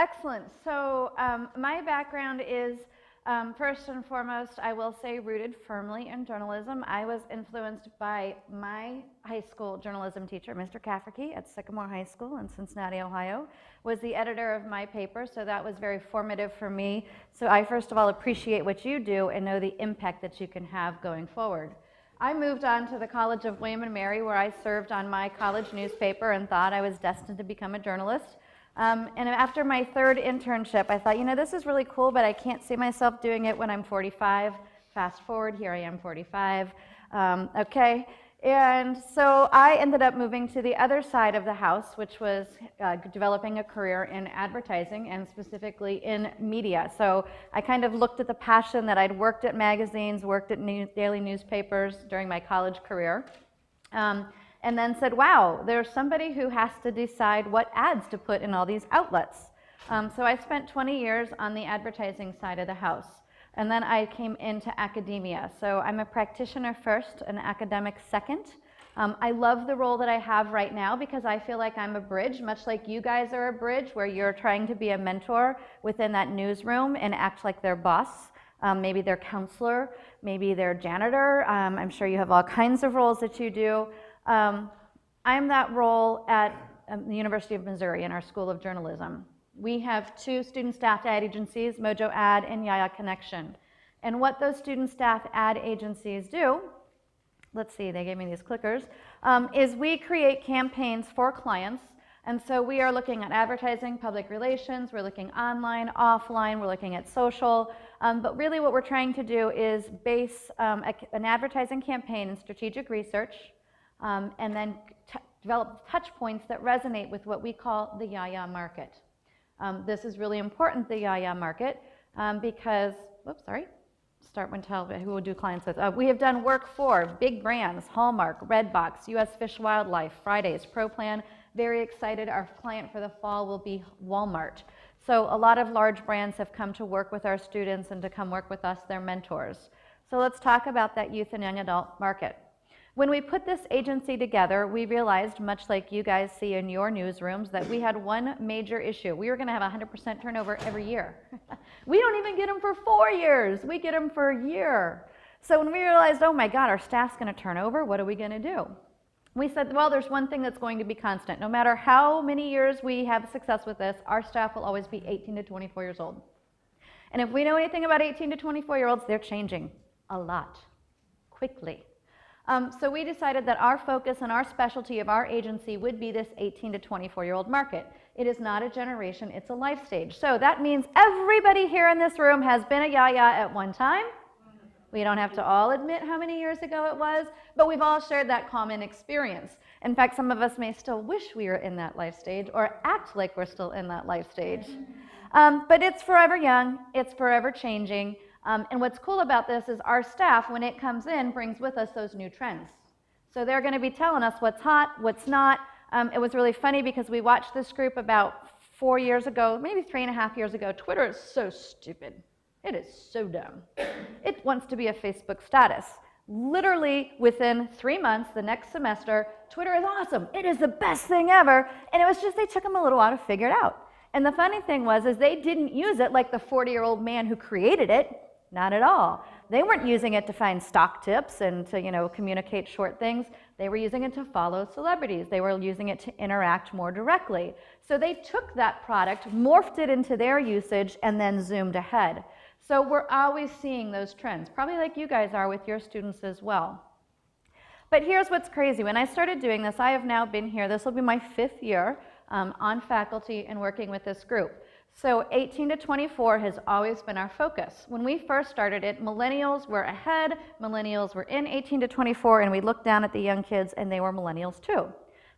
Excellent. So my background is, first and foremost, I will say, rooted firmly in journalism. I was influenced by my high school journalism teacher, Mr. Cafferty at Sycamore High School in Cincinnati, Ohio, was the editor of my paper, so that was very formative for me. So I first of all appreciate what you do and know the impact that you can have going forward. I moved on to the College of William & Mary, where I served on my college newspaper and thought I was destined to become a journalist. And after my third internship, I thought, you know, this is really cool, but I can't see myself doing it when I'm 45. Fast forward, here I am 45. Okay. And so I ended up moving to the other side of the house, which was developing a career in advertising and specifically in media. So I kind of looked at the passion that I'd worked at magazines, worked at daily newspapers during my college career. And then said, wow, there's somebody who has to decide what ads to put in all these outlets. So I spent 20 years on the advertising side of the house. And then I came into academia. So I'm a practitioner first, an academic second. I love the role that I have right now because I feel like I'm a bridge, much like you guys are a bridge, where you're trying to be a mentor within that newsroom and act like their boss. Maybe their counselor, maybe their janitor. I'm sure you have all kinds of roles that you do. I'm that role at the University of Missouri in our School of Journalism. We have 2 student staff ad agencies, Mojo Ad and YAYA Connection. And what those student staff ad agencies do, let's see, they gave me these clickers, is we create campaigns for clients. And so we are looking at advertising, public relations, we're looking online, offline, we're looking at social. But really what we're trying to do is base an advertising campaign in strategic research, and then develop touch points that resonate with what we call the YAYA market. This is really important, the YAYA market, because, whoops, sorry, start when tell who will do clients with. We have done work for big brands, Hallmark, Redbox, U.S. Fish Wildlife, Fridays, ProPlan. Very excited, our client for the fall will be Walmart. So a lot of large brands have come to work with our students and to come work with us, their mentors. So let's talk about that youth and young adult market. When we put this agency together, we realized, much like you guys see in your newsrooms, that we had one major issue. We were going to have 100% turnover every year. We don't even get them for 4 years. We get them for a year. So when we realized, oh my God, our staff's going to turn over, what are we going to do? We said, well, there's one thing that's going to be constant. No matter how many years we have success with this, our staff will always be 18 to 24 years old. And if we know anything about 18 to 24-year-olds, they're changing a lot, quickly. So we decided that our focus and our specialty of our agency would be this 18 to 24-year-old market. It is not a generation, it's a life stage. So that means everybody here in this room has been a YAYA at one time. We don't have to all admit how many years ago it was, but we've all shared that common experience. In fact, some of us may still wish we were in that life stage or act like we're still in that life stage. But it's forever young, it's forever changing. And what's cool about this is our staff, when it comes in, brings with us those new trends. So they're going to be telling us what's hot, what's not. It was really funny because we watched this group about 4 years ago, maybe 3.5 years ago. Twitter is so stupid. It is so dumb. It wants to be a Facebook status. Literally within 3 months, the next semester, Twitter is awesome. It is the best thing ever. And it was just they took them a little while to figure it out. And the funny thing was is they didn't use it like the 40-year-old man who created it. Not at all. They weren't using it to find stock tips and to, communicate short things. They were using it to follow celebrities. They were using it to interact more directly. So they took that product, morphed it into their usage, and then zoomed ahead. So we're always seeing those trends, probably like you guys are with your students as well. But here's what's crazy. When I started doing this, I have now been here, this will be my 5th year on faculty and working with this group. So 18 to 24 has always been our focus. When we first started it, millennials were ahead, millennials were in 18 to 24, and we looked down at the young kids and they were millennials too.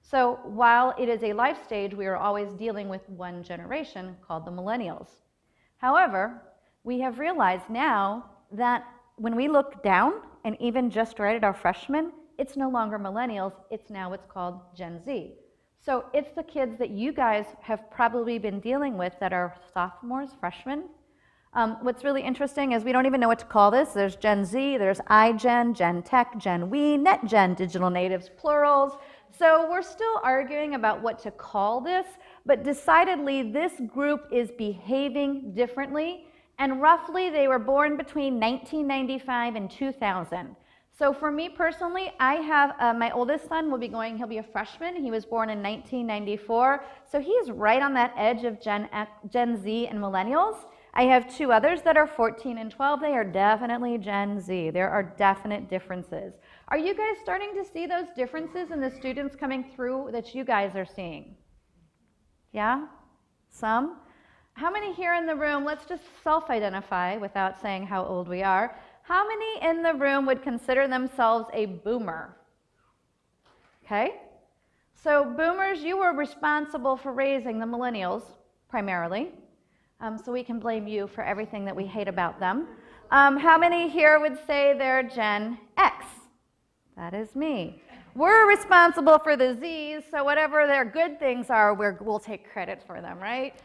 So while it is a life stage, we are always dealing with one generation called the millennials. However, we have realized now that when we look down and even just right at our freshmen, it's no longer millennials, it's now what's called Gen Z. So it's the kids that you guys have probably been dealing with that are sophomores, freshmen. What's really interesting is we don't even know what to call this. There's Gen Z, there's iGen, Gen Tech, Gen We, NetGen, digital natives, plurals. So we're still arguing about what to call this, but decidedly this group is behaving differently, and roughly they were born between 1995 and 2000. So for me personally, I have my oldest son he'll be a freshman. He was born in 1994, so he's right on that edge of Gen Z and millennials. I have two others that are 14 and 12. They are definitely Gen Z. There are definite differences. Are you guys starting to see those differences in the students coming through that you guys are seeing? Yeah? Some? How many here in the room, let's just self-identify without saying how old we are. How many in the room would consider themselves a boomer? Okay? So boomers, you were responsible for raising the millennials, primarily. So we can blame you for everything that we hate about them. How many here would say they're Gen X? That is me. We're responsible for the Zs, so whatever their good things are, we'll take credit for them, right?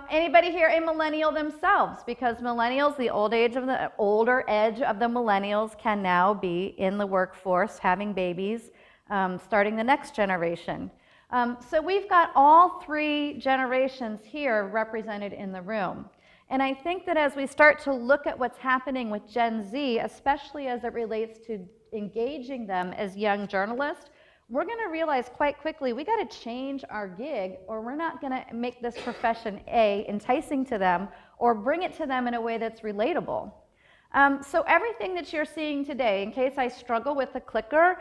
Anybody here a millennial themselves? Because millennials, the older edge of the millennials can now be in the workforce, having babies, starting the next generation. So we've got all three generations here represented in the room. And I think that as we start to look at what's happening with Gen Z, especially as it relates to engaging them as young journalists, we're going to realize quite quickly we got to change our gig, or we're not going to make this profession enticing to them or bring it to them in a way that's relatable. So everything that you're seeing today, in case I struggle with the clicker,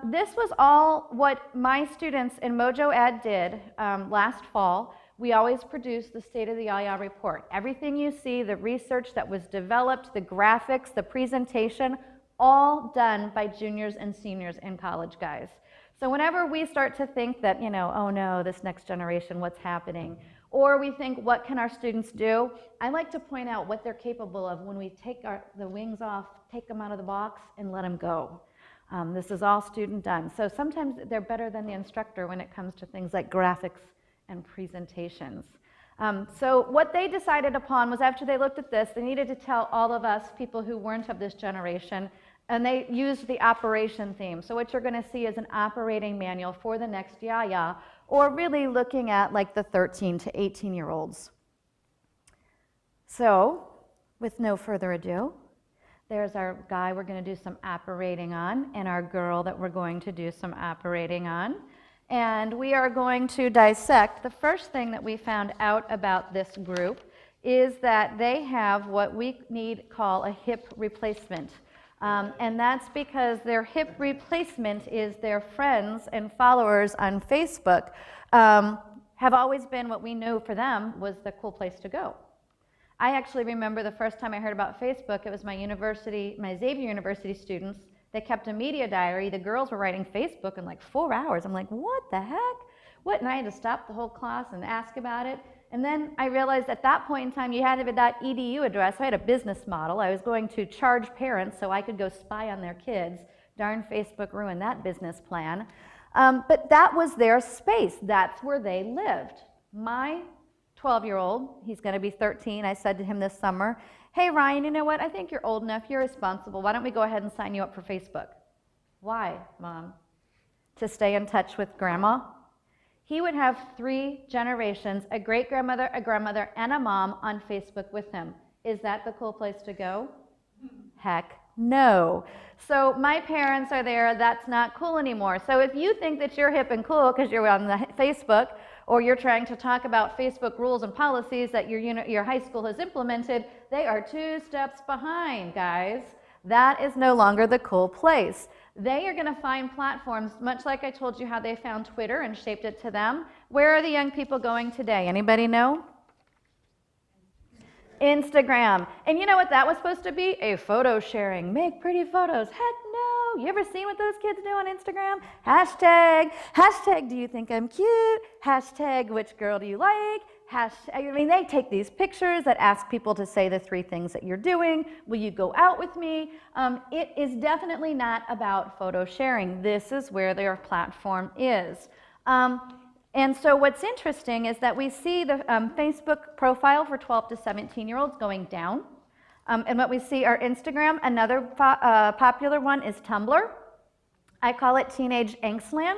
this was all what my students in Mojo Ed did last fall. We always produce the State of the YAYA report. Everything you see, the research that was developed, the graphics, the presentation, all done by juniors and seniors in college, guys. So whenever we start to think that, oh no, this next generation, what's happening? Or we think, what can our students do? I like to point out what they're capable of when we take the wings off, take them out of the box, and let them go. This is all student done. So sometimes they're better than the instructor when it comes to things like graphics and presentations. So what they decided upon was, after they looked at this, they needed to tell all of us, people who weren't of this generation, and they used the operation theme. So what you're going to see is an operating manual for the next YAYA, or really looking at like the 13 to 18-year-olds. So with no further ado, there's our guy we're going to do some operating on, and our girl that we're going to do some operating on. And we are going to dissect. The first thing that we found out about this group is that they have what we call a hip replacement. And that's because their hip replacement is their friends and followers on Facebook have always been what we knew for them was the cool place to go. I actually remember the first time I heard about Facebook, it was my Xavier University students. They kept a media diary. The girls were writing Facebook in like 4 hours. I'm like, what the heck? What? And I had to stop the whole class and ask about it. And then I realized at that point in time, you had to have that .edu address. So I had a business model. I was going to charge parents so I could go spy on their kids. Darn, Facebook ruined that business plan. But that was their space. That's where they lived. My 12-year-old, he's going to be 13, I said to him this summer, hey, Ryan, you know what? I think you're old enough. You're responsible. Why don't we go ahead and sign you up for Facebook? Why, Mom? To stay in touch with Grandma? He would have 3 generations, a great-grandmother, a grandmother, and a mom on Facebook with him. Is that the cool place to go? Heck no. So my parents are there. That's not cool anymore. So if you think that you're hip and cool because you're on the Facebook, or you're trying to talk about Facebook rules and policies that your high school has implemented, they are 2 steps behind, guys. That is no longer the cool place. They are going to find platforms, much like I told you how they found Twitter and shaped it to them. Where are the young people going today? Anybody know? Instagram. And you know what that was supposed to be? A photo sharing. Make pretty photos. Heck no. You ever seen what those kids do on Instagram? Hashtag do you think I'm cute? Hashtag which girl do you like? They take these pictures that ask people to say the 3 things that you're doing. Will you go out with me? It is definitely not about photo sharing. This is where their platform is. And so what's interesting is that we see the Facebook profile for 12 to 17-year-olds going down. And what we see are Instagram, another popular one is Tumblr. I call it teenage angstland.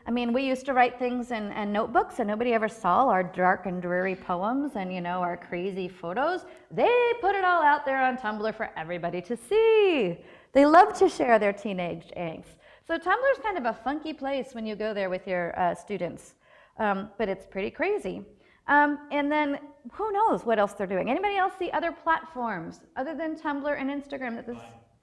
I mean, we used to write things in notebooks and nobody ever saw our dark and dreary poems and, you know, our crazy photos. They put it all out there on Tumblr for everybody to see. They love to share their teenage angst. So Tumblr's kind of a funky place when you go there with your students, but it's pretty crazy. And then who knows what else they're doing? Anybody else see other platforms other than Tumblr and Instagram? That this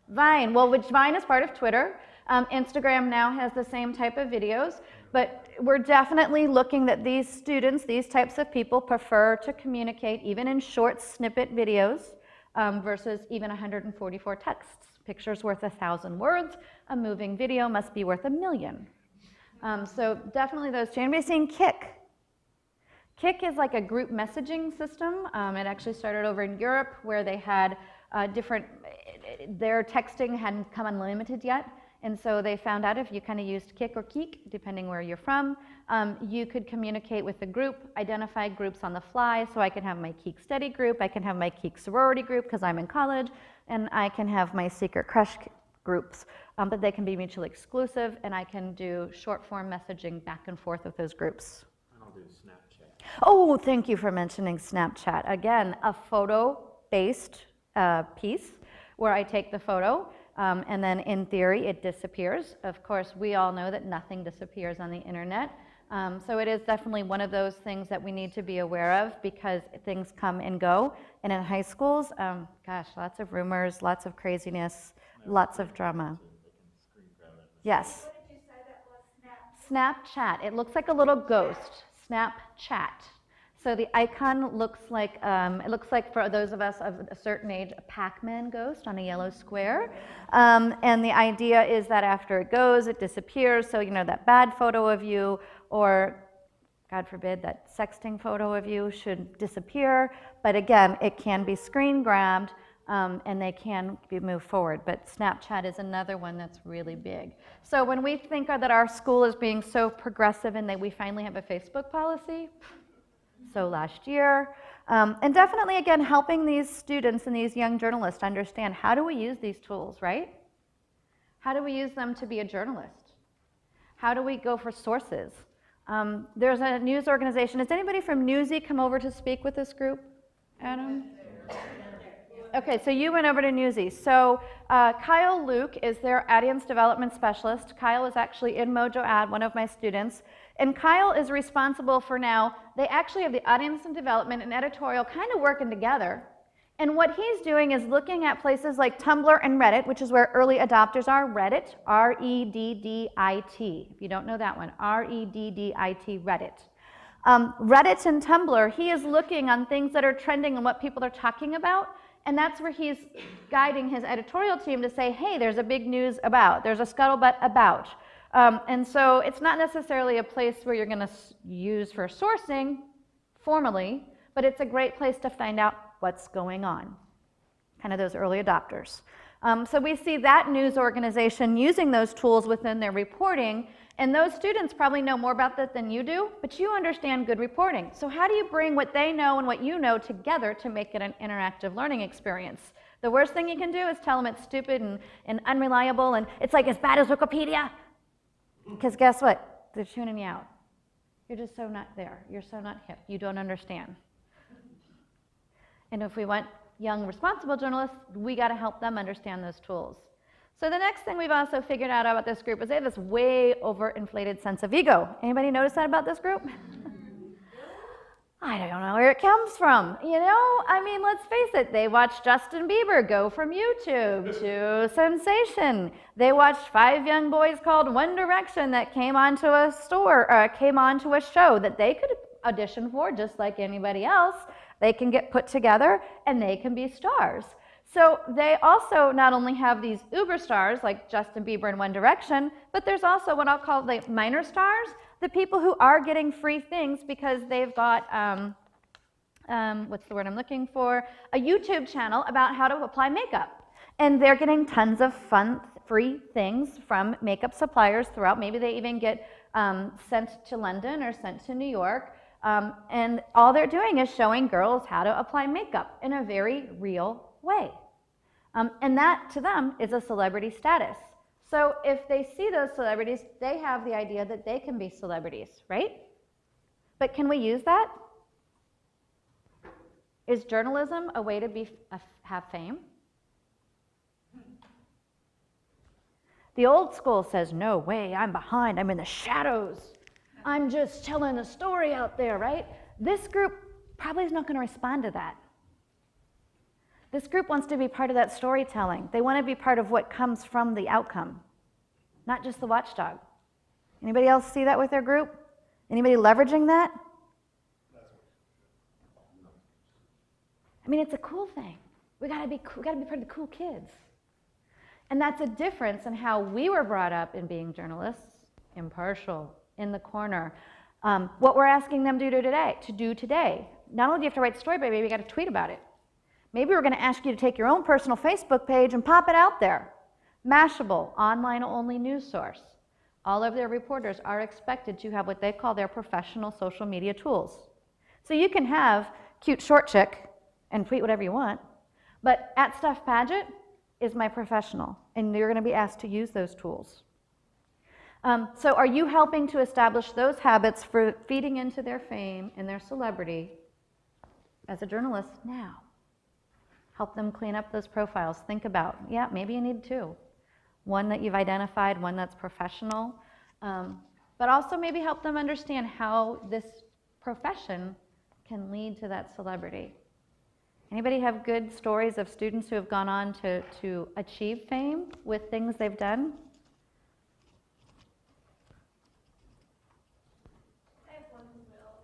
Vine. Well, which Vine is part of Twitter. Instagram now has the same type of videos, but we're definitely looking that these students, these types of people, prefer to communicate even in short snippet videos versus even 144 texts. Picture's worth 1,000 words. A moving video must be worth 1,000,000. So definitely those two. Anybody seen Kik? Kik is like a group messaging system. It actually started over in Europe where they had their texting hadn't come unlimited yet. And so they found out if you kind of used Kik or Keek, depending where you're from, you could communicate with the group, identify groups on the fly. So I can have my Keek study group, I can have my Keek sorority group because I'm in college, and I can have my secret crush groups. But they can be mutually exclusive, and I can do short form messaging back and forth with those groups. And I'll do Snapchat. Oh, thank you for mentioning Snapchat. Again, a photo-based piece where I take the photo, and then in theory it disappears. Of course, we all know that nothing disappears on the internet. So it is definitely one of those things that we need to be aware of because things come and go. And in high schools, gosh, lots of rumors, lots of craziness, lots of drama. Yes. What did you say that was? Snapchat. It looks like a little ghost. Snapchat. So the icon looks like, for those of us of a certain age, a Pac-Man ghost on a yellow square. And the idea is that after it goes, it disappears. So, you know, that bad photo of you or, God forbid, that sexting photo of you should disappear. But again, it can be screen grabbed and they can be moved forward. But Snapchat is another one that's really big. So when we think that our school is being so progressive and that we finally have a Facebook policy, so last year, and definitely, again, helping these students and these young journalists understand how do we use these tools, right? How do we use them to be a journalist? How do we go for sources? There's a news organization. Has anybody from Newsy come over to speak with this group? Adam? Okay, so you went over to Newsy. So Kyle Luke is their audience development specialist. Kyle is actually in Mojo Ad, one of my students. And Kyle is responsible for now, they actually have the audience and development and editorial kind of working together. And what he's doing is looking at places like Tumblr and Reddit, which is where early adopters are. Reddit, R-E-D-D-I-T. If you don't know that one, R-E-D-D-I-T, Reddit. Reddit and Tumblr, he is looking on things that are trending and what people are talking about. And that's where he's guiding his editorial team to say, hey, there's a big news about, there's a scuttlebutt about. And so it's not necessarily a place where you're going to use for sourcing formally, but it's a great place to find out what's going on, kind of those early adopters. So we see that news organization using those tools within their reporting, and those students probably know more about that than you do, but you understand good reporting. So how do you bring what they know and what you know together to make it an interactive learning experience? The worst thing you can do is tell them it's stupid and unreliable, and it's like as bad as Wikipedia. Because guess what? They're tuning you out. You're just so not there. You're so not hip. You don't understand. And if we want young, responsible journalists, we got to help them understand those tools. So the next thing we've also figured out about this group is they have this way overinflated sense of ego. Anybody notice that about this group? I don't know where it comes from. You know, I mean, let's face it. They watched Justin Bieber go from YouTube to sensation. They watched 5 young boys called One Direction that came onto a show that they could audition for just like anybody else. They can get put together and they can be stars. So they also not only have these uber stars like Justin Bieber and One Direction, but there's also what I'll call the minor stars, the people who are getting free things because they've got, what's the word I'm looking for? A YouTube channel about how to apply makeup. And they're getting tons of fun, free things from makeup suppliers throughout. Maybe they even get sent to London or sent to New York, and all they're doing is showing girls how to apply makeup in a very real way. And that, to them, is a celebrity status. So if they see those celebrities, they have the idea that they can be celebrities, right? But can we use that? Is journalism a way to have fame? The old school says, no way, I'm behind, I'm in the shadows. I'm just telling a story out there, right? This group probably is not going to respond to that. This group wants to be part of that storytelling. They want to be part of what comes from the outcome, not just the watchdog. Anybody else see that with their group? Anybody leveraging that? I mean, it's a cool thing. We gotta be part of the cool kids. And that's a difference in how we were brought up in being journalists, impartial, in the corner. What we're asking them to do today. Not only do you have to write a story, but maybe you got to tweet about it. Maybe we're going to ask you to take your own personal Facebook page and pop it out there. Mashable, online-only news source. All of their reporters are expected to have what they call their professional social media tools. So you can have cute short chick and tweet whatever you want, but @StuffPadgett is my professional, and you're going to be asked to use those tools. So are you helping to establish those habits for feeding into their fame and their celebrity as a journalist now? Help them clean up those profiles. Think about, yeah, maybe you need two. One that you've identified, one that's professional, but also maybe help them understand how this profession can lead to that celebrity. Anybody have good stories of students who have gone on to achieve fame with things they've done? I have one as well.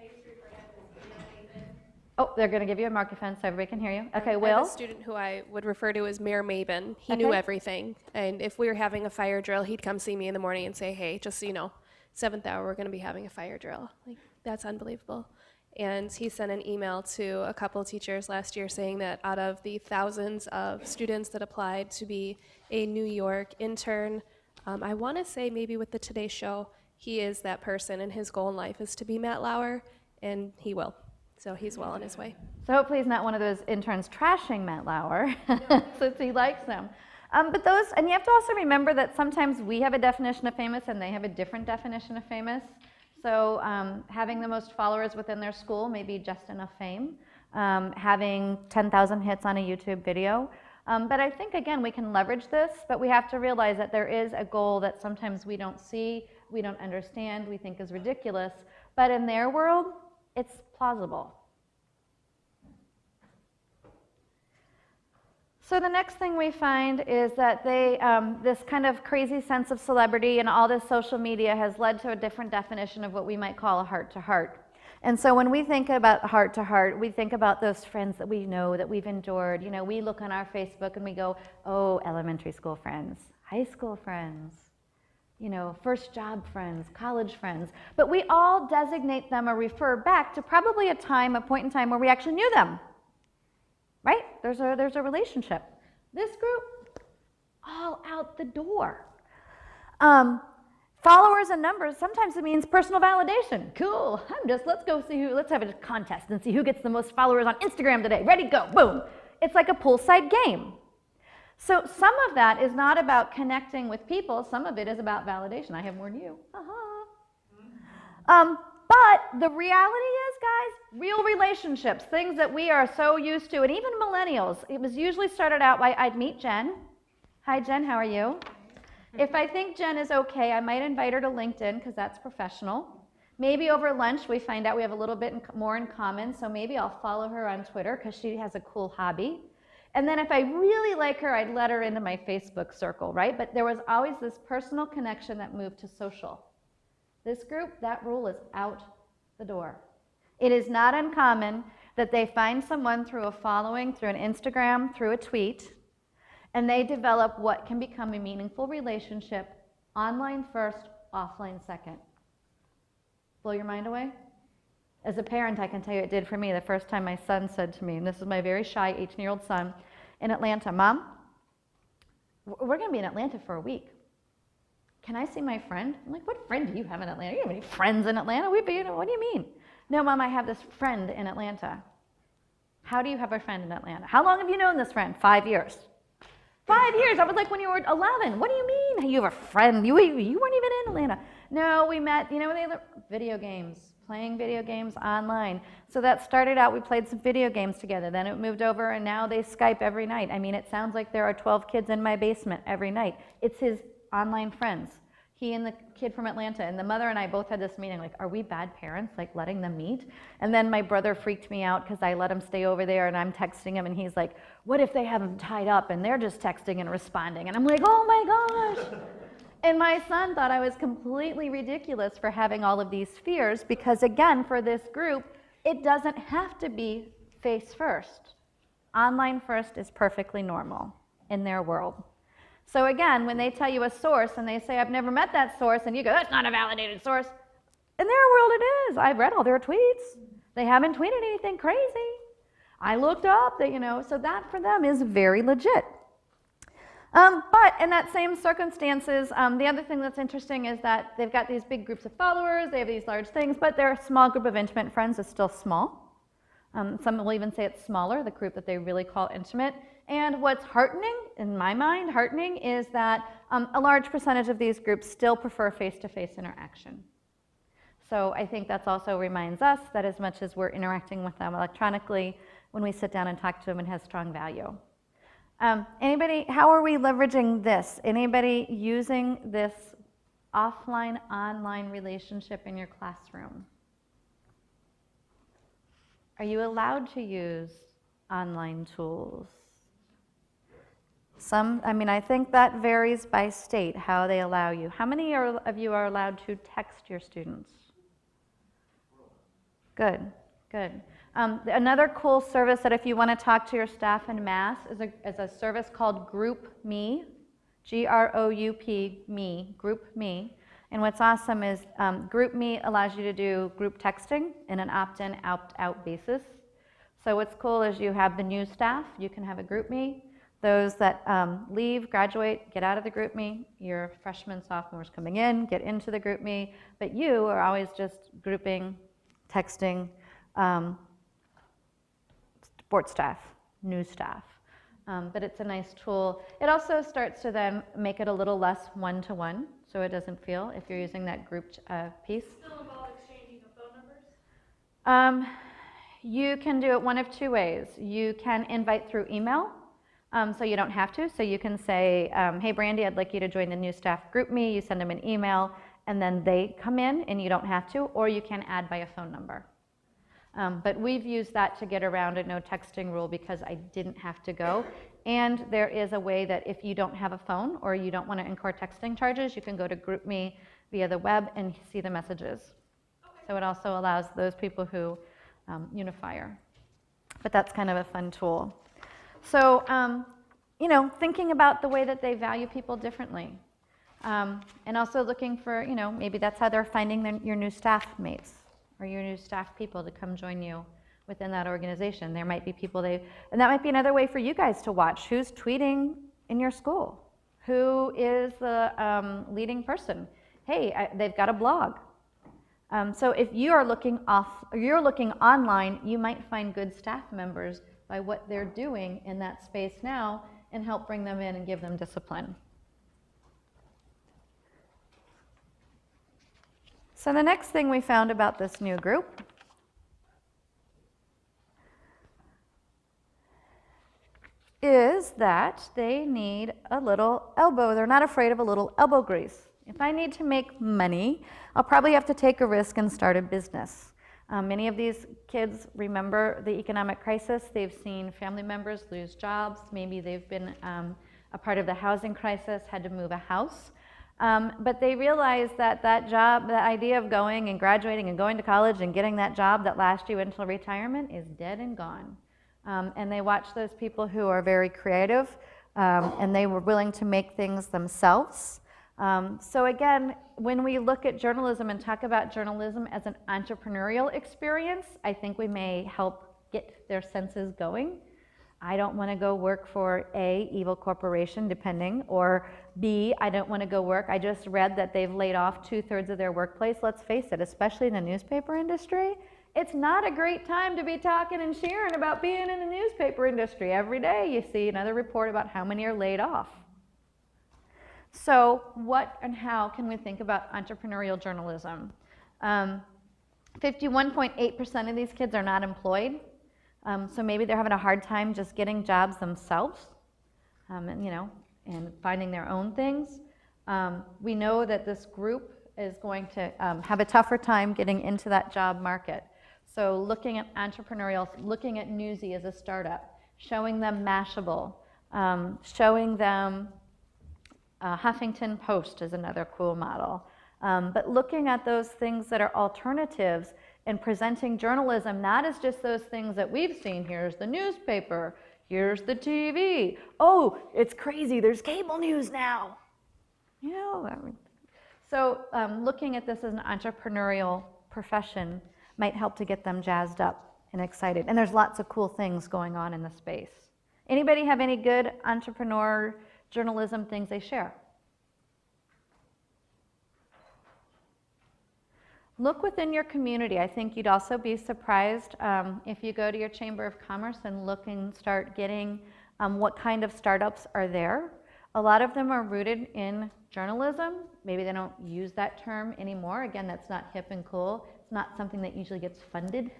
I used to refer to him as Maven. Oh, they're going to give you a microphone so everybody can hear you. Okay, I Will? have a student who I would refer to as Mayor Maven. He knew Okay. everything. And if we were having a fire drill, he'd come see me in the morning and say, hey, just so you know, 7th hour, we're going to be having a fire drill. Like, that's unbelievable. And he sent an email to a couple of teachers last year saying that out of the thousands of students that applied to be a New York intern, I want to say maybe with the Today Show, he is that person, and his goal in life is to be Matt Lauer, and he will. So he's well on his way. So hopefully he's not one of those interns trashing Matt Lauer, since he likes them. But those, and you have to also remember that sometimes we have a definition of famous and they have a different definition of famous. So having the most followers within their school may be just enough fame. Having 10,000 hits on a YouTube video. But I think, again, we can leverage this, but we have to realize that there is a goal that sometimes we don't see, we don't understand, we think is ridiculous. But in their world, it's plausible. So the next thing we find is that they, this kind of crazy sense of celebrity and all this social media has led to a different definition of what we might call a heart-to-heart. And so when we think about heart-to-heart, we think about those friends that we know, that we've endured. You know, we look on our Facebook and we go, oh, elementary school friends, high school friends, you know, first job friends, college friends. But we all designate them or refer back to probably a point in time where we actually knew them. Right? There's a relationship. This group, all out the door. Followers and numbers, sometimes it means personal validation. Cool, let's have a contest and see who gets the most followers on Instagram today. Ready, go, boom. It's like a poolside game. So some of that is not about connecting with people. Some of it is about validation. I have more than you. But the reality is, guys, real relationships, things that we are so used to, and even millennials, it was usually started out by, I'd meet Jen. Hi, Jen, how are you? If I think Jen is okay, I might invite her to LinkedIn because that's professional. Maybe over lunch we find out we have a little bit more in common, so maybe I'll follow her on Twitter because she has a cool hobby. And then if I really like her, I'd let her into my Facebook circle, right? But there was always this personal connection that moved to social. This group, that rule is out the door. It is not uncommon that they find someone through a following, through an Instagram, through a tweet, and they develop what can become a meaningful relationship, online first, offline second. Blow your mind away? As a parent, I can tell you it did for me the first time my son said to me, and this is my very shy 18-year-old son in Atlanta, Mom, we're going to be in Atlanta for a week. can I see my friend? I'm like, what friend do you have in Atlanta? You don't have any friends in Atlanta? What do you mean? No, Mom, I have this friend in Atlanta. How do you have a friend in Atlanta? How long have you known this friend? 5 years. 5 years. I was like, when you were 11. What do you mean? You have a friend? You weren't even in Atlanta. No, we met, video games, playing video games online. So that started out, we played some video games together. Then it moved over, and now they Skype every night. I mean, it sounds like there are 12 kids in my basement every night. It's his online friends. He and the kid from Atlanta, and the mother and I both had this meeting, like, are we bad parents, like letting them meet? And then my brother freaked me out because I let him stay over there, and I'm texting him, and he's like, what if they have him tied up and they're just texting and responding? And I'm like, oh my gosh. And my son thought I was completely ridiculous for having all of these fears because, again, for this group, it doesn't have to be face first. Online first is perfectly normal in their world. So again, when they tell you a source and they say, I've never met that source, and you go, that's not a validated source. In their world it is. I've read all their tweets. They haven't tweeted anything crazy. I looked up, so that for them is very legit. But in that same circumstances, the other thing that's interesting is that they've got these big groups of followers, they have these large things, but their small group of intimate friends is still small. Some will even say it's smaller, the group that they really call intimate. And what's heartening, in my mind, is that a large percentage of these groups still prefer face-to-face interaction. So I think that also reminds us that as much as we're interacting with them electronically, when we sit down and talk to them, it has strong value. Anybody, how are we leveraging this? Anybody using this offline-online relationship in your classroom? Are you allowed to use online tools? I think that varies by state, how they allow you. How many of you are allowed to text your students? Good, good. Another cool service that if you want to talk to your staff en masse is a service called GroupMe, G-R-O-U-P, me, GroupMe. And what's awesome is GroupMe allows you to do group texting in an opt-in, opt-out basis. So what's cool is you have the new staff, you can have a GroupMe. Those that leave, graduate, get out of the GroupMe. Your freshmen, sophomores coming in, get into the GroupMe. But you are always just grouping, texting, support staff, new staff. But it's a nice tool. It also starts to then make it a little less one-to-one, so it doesn't feel, if you're using that grouped piece. Still involve exchanging of phone numbers? You can do it one of two ways. You can invite through email, so you don't have to. So you can say, hey, Brandy, I'd like you to join the new staff GroupMe. You send them an email, and then they come in, and you don't have to, or you can add by a phone number. But we've used that to get around a no texting rule because I didn't have to go. And there is a way that if you don't have a phone or you don't want to incur texting charges, you can go to GroupMe via the web and see the messages. Okay. So it also allows those people who unifier. But that's kind of a fun tool. So, thinking about the way that they value people differently. And also looking for, maybe that's how they're finding your new staff mates or your new staff people to come join you within that organization. There might be people and that might be another way for you guys to watch. Who's tweeting in your school? Who is the leading person? Hey, they've got a blog. So if you are looking online, you might find good staff members by what they're doing in that space now and help bring them in and give them discipline. So the next thing we found about this new group is that they need a little elbow. They're not afraid of a little elbow grease. If I need to make money, I'll probably have to take a risk and start a business. Many of these kids remember the economic crisis. They've seen family members lose jobs. Maybe they've been a part of the housing crisis, had to move a house. But they realize that job, the idea of going and graduating and going to college and getting that job that lasts you until retirement is dead and gone. And they watch those people who are very creative and they were willing to make things themselves. So again, when we look at journalism and talk about journalism as an entrepreneurial experience, I think we may help get their senses going. I don't want to go work for A, evil corporation, depending, or B, I don't want to go work. I just read that they've laid off 2/3 of their workplace. Let's face it, especially in the newspaper industry, it's not a great time to be talking and sharing about being in the newspaper industry. Every day you see another report about how many are laid off. So what and how can we think about entrepreneurial journalism? 51.8% of these kids are not employed. So maybe they're having a hard time just getting jobs themselves, and finding their own things. We know that this group is going to have a tougher time getting into that job market. So looking at entrepreneurial, looking at Newsy as a startup, showing them Mashable, showing them Huffington Post is another cool model. But looking at those things that are alternatives and presenting journalism not as just those things that we've seen. Here's the newspaper, here's the TV. Oh, it's crazy, there's cable news now. So looking at this as an entrepreneurial profession might help to get them jazzed up and excited. And there's lots of cool things going on in the space. Anybody have any good entrepreneur journalism things they share? Look within your community. I think you'd also be surprised if you go to your Chamber of Commerce and look and start getting what kind of startups are there. A lot of them are rooted in journalism. Maybe they don't use that term anymore. Again, that's not hip and cool. It's not something that usually gets funded.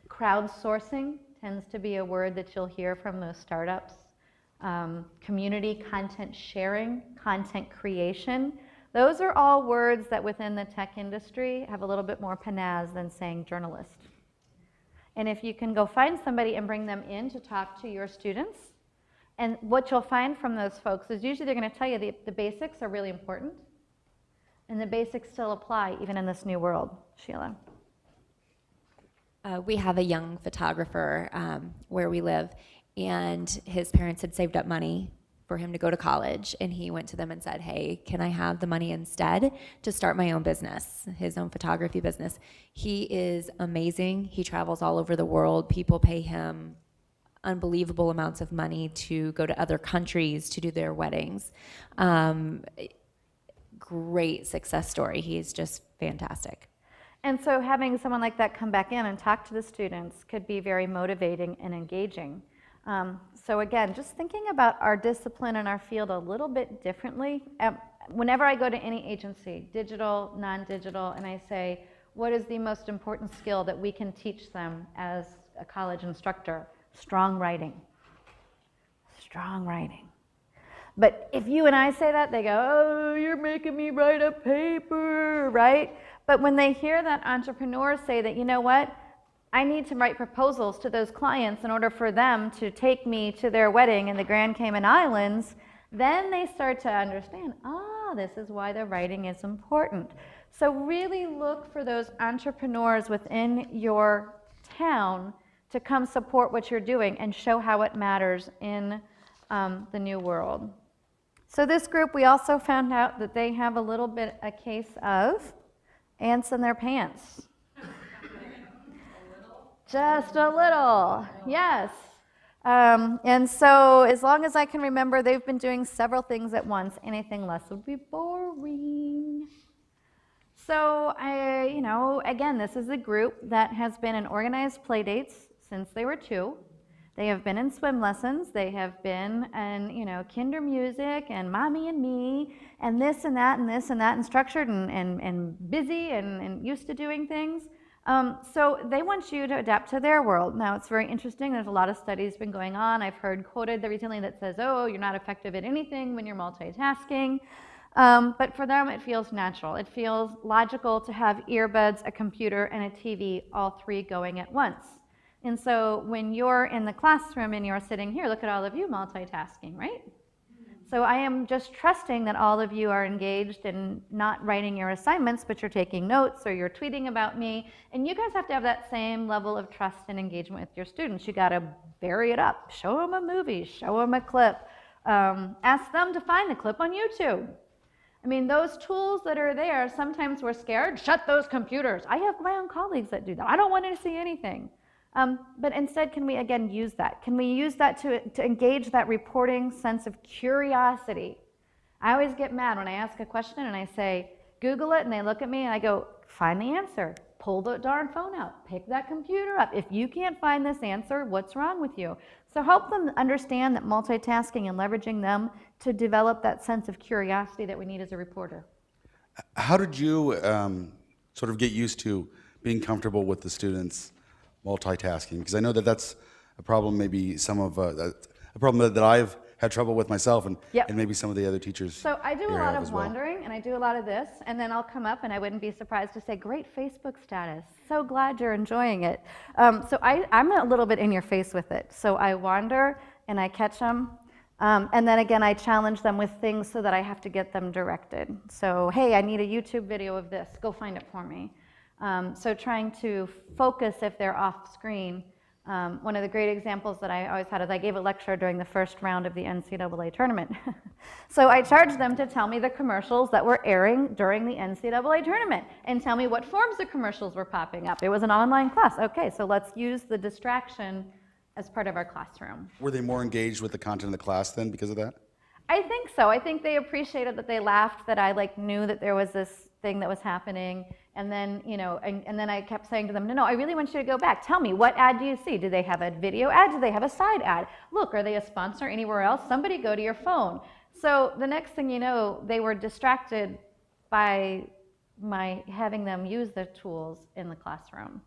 Crowdsourcing tends to be a word that you'll hear from those startups. Community content sharing, content creation. Those are all words that within the tech industry have a little bit more pizzazz than saying journalist. And if you can go find somebody and bring them in to talk to your students, and what you'll find from those folks is usually they're going to tell you the basics are really important, and the basics still apply even in this new world. Sheila? We have a young photographer where we live, and his parents had saved up money for him to go to college, and he went to them and said, hey, can I have the money instead to start my own business, his own photography business. He is amazing. He travels all over the world. People pay him unbelievable amounts of money to go to other countries to do their weddings. Great success story. He's just fantastic. And so having someone like that come back in and talk to the students could be very motivating and engaging. So again, just thinking about our discipline and our field a little bit differently. Whenever I go to any agency, digital, non-digital, and I say, what is the most important skill that we can teach them as a college instructor? Strong writing. Strong writing. But if you and I say that, they go, oh, you're making me write a paper, right? But when they hear that entrepreneur say that, you know what, I need to write proposals to those clients in order for them to take me to their wedding in the Grand Cayman Islands, then they start to understand, this is why the writing is important. So really look for those entrepreneurs within your town to come support what you're doing and show how it matters in the new world. So this group, we also found out that they have a little bit a case of ants in their pants. Just a little, yes. And so as long as I can remember, they've been doing several things at once. Anything less would be boring. So again, this is a group that has been in organized play dates since they were 2. They have been in swim lessons. They have been in, kinder music and mommy and me and this and that and this and that and structured and busy and used to doing things. So they want you to adapt to their world. Now, it's very interesting. There's a lot of studies been going on. I've heard quoted recently that says, oh, you're not effective at anything when you're multitasking. But for them, it feels natural. It feels logical to have earbuds, a computer, and a TV, all 3 going at once. And so when you're in the classroom and you're sitting here, look at all of you multitasking, right? So I am just trusting that all of you are engaged in not writing your assignments, but you're taking notes or you're tweeting about me. And you guys have to have that same level of trust and engagement with your students. You got to vary it up. Show them a movie, show them a clip. Ask them to find the clip on YouTube. I mean, those tools that are there, sometimes we're scared. Shut those computers. I have my own colleagues that do that. I don't want to see anything. But instead, can we again use that? Can we use that to engage that reporting sense of curiosity? I always get mad when I ask a question and I say, Google it, and they look at me and I go, find the answer. Pull the darn phone out. Pick that computer up. If you can't find this answer, what's wrong with you? So help them understand that multitasking and leveraging them to develop that sense of curiosity that we need as a reporter. How did you sort of get used to being comfortable with the students multitasking? Because I know that that's a problem, maybe some of a problem that I've had trouble with myself, and maybe some of the other teachers. So I do a lot of well. wandering, and I do a lot of this, and then I'll come up, and I wouldn't be surprised to say, "Great Facebook status. So glad you're enjoying it." So I'm a little bit in your face with it. So I wander and I catch them. And then again, I challenge them with things so that I have to get them directed. So, hey, I need a YouTube video of this. Go find it for me. So trying to focus if they're off screen. One of the great examples that I always had is I gave a lecture during the first round of the NCAA tournament. So I charged them to tell me the commercials that were airing during the NCAA tournament and tell me what forms the commercials were popping up. It was an online class. Okay, so let's use the distraction as part of our classroom. Were they more engaged with the content of the class then because of that? I think so. I think they appreciated that they laughed, that I knew that there was this thing that was happening. And then, and then I kept saying to them, no, I really want you to go back. Tell me, what ad do you see? Do they have a video ad? Do they have a side ad? Look, are they a sponsor anywhere else? Somebody go to your phone. So the next thing you know, they were distracted by my having them use the tools in the classroom.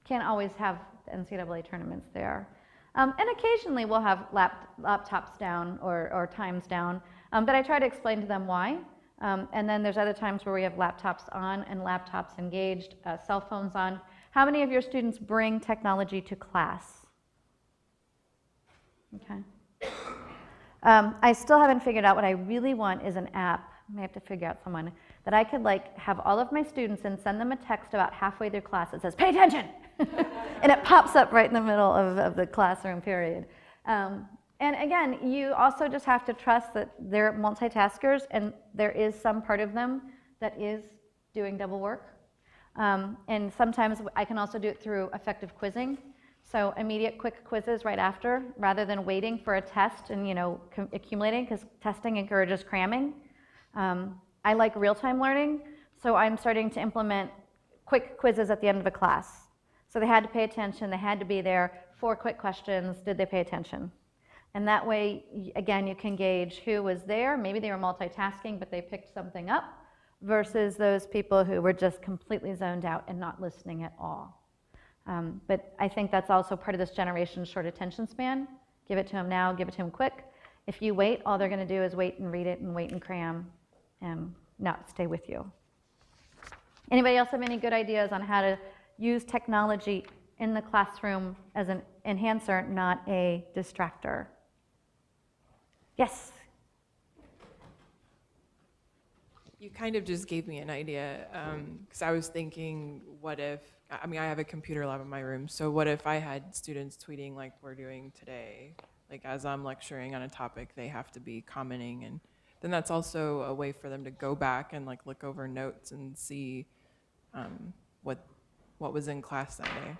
Can't always have the NCAA tournaments there. And occasionally we'll have laptops down or times down, but I try to explain to them why. And then there's other times where we have laptops on and laptops engaged, cell phones on. How many of your students bring technology to class? Okay. I still haven't figured out what I really want is an app. I may have to figure out someone that I could have all of my students and send them a text about halfway through class that says, pay attention! And it pops up right in the middle of the classroom period. And again, you also just have to trust that they're multitaskers and there is some part of them that is doing double work. And sometimes I can also do it through effective quizzing. So immediate quick quizzes right after, rather than waiting for a test and accumulating, because testing encourages cramming. I like real-time learning, so I'm starting to implement quick quizzes at the end of a class. So they had to pay attention, they had to be there. 4 quick questions, did they pay attention? And that way, again, you can gauge who was there. Maybe they were multitasking, but they picked something up, versus those people who were just completely zoned out and not listening at all. But I think that's also part of this generation's short attention span. Give it to them now, give it to them quick. If you wait, all they're going to do is wait and read it and wait and cram and not stay with you. Anybody else have any good ideas on how to use technology in the classroom as an enhancer, not a distractor? Yes? You kind of just gave me an idea, because I was thinking, what if, I have a computer lab in my room, so what if I had students tweeting like we're doing today, as I'm lecturing on a topic, they have to be commenting, and then that's also a way for them to go back and look over notes and see what was in class that day.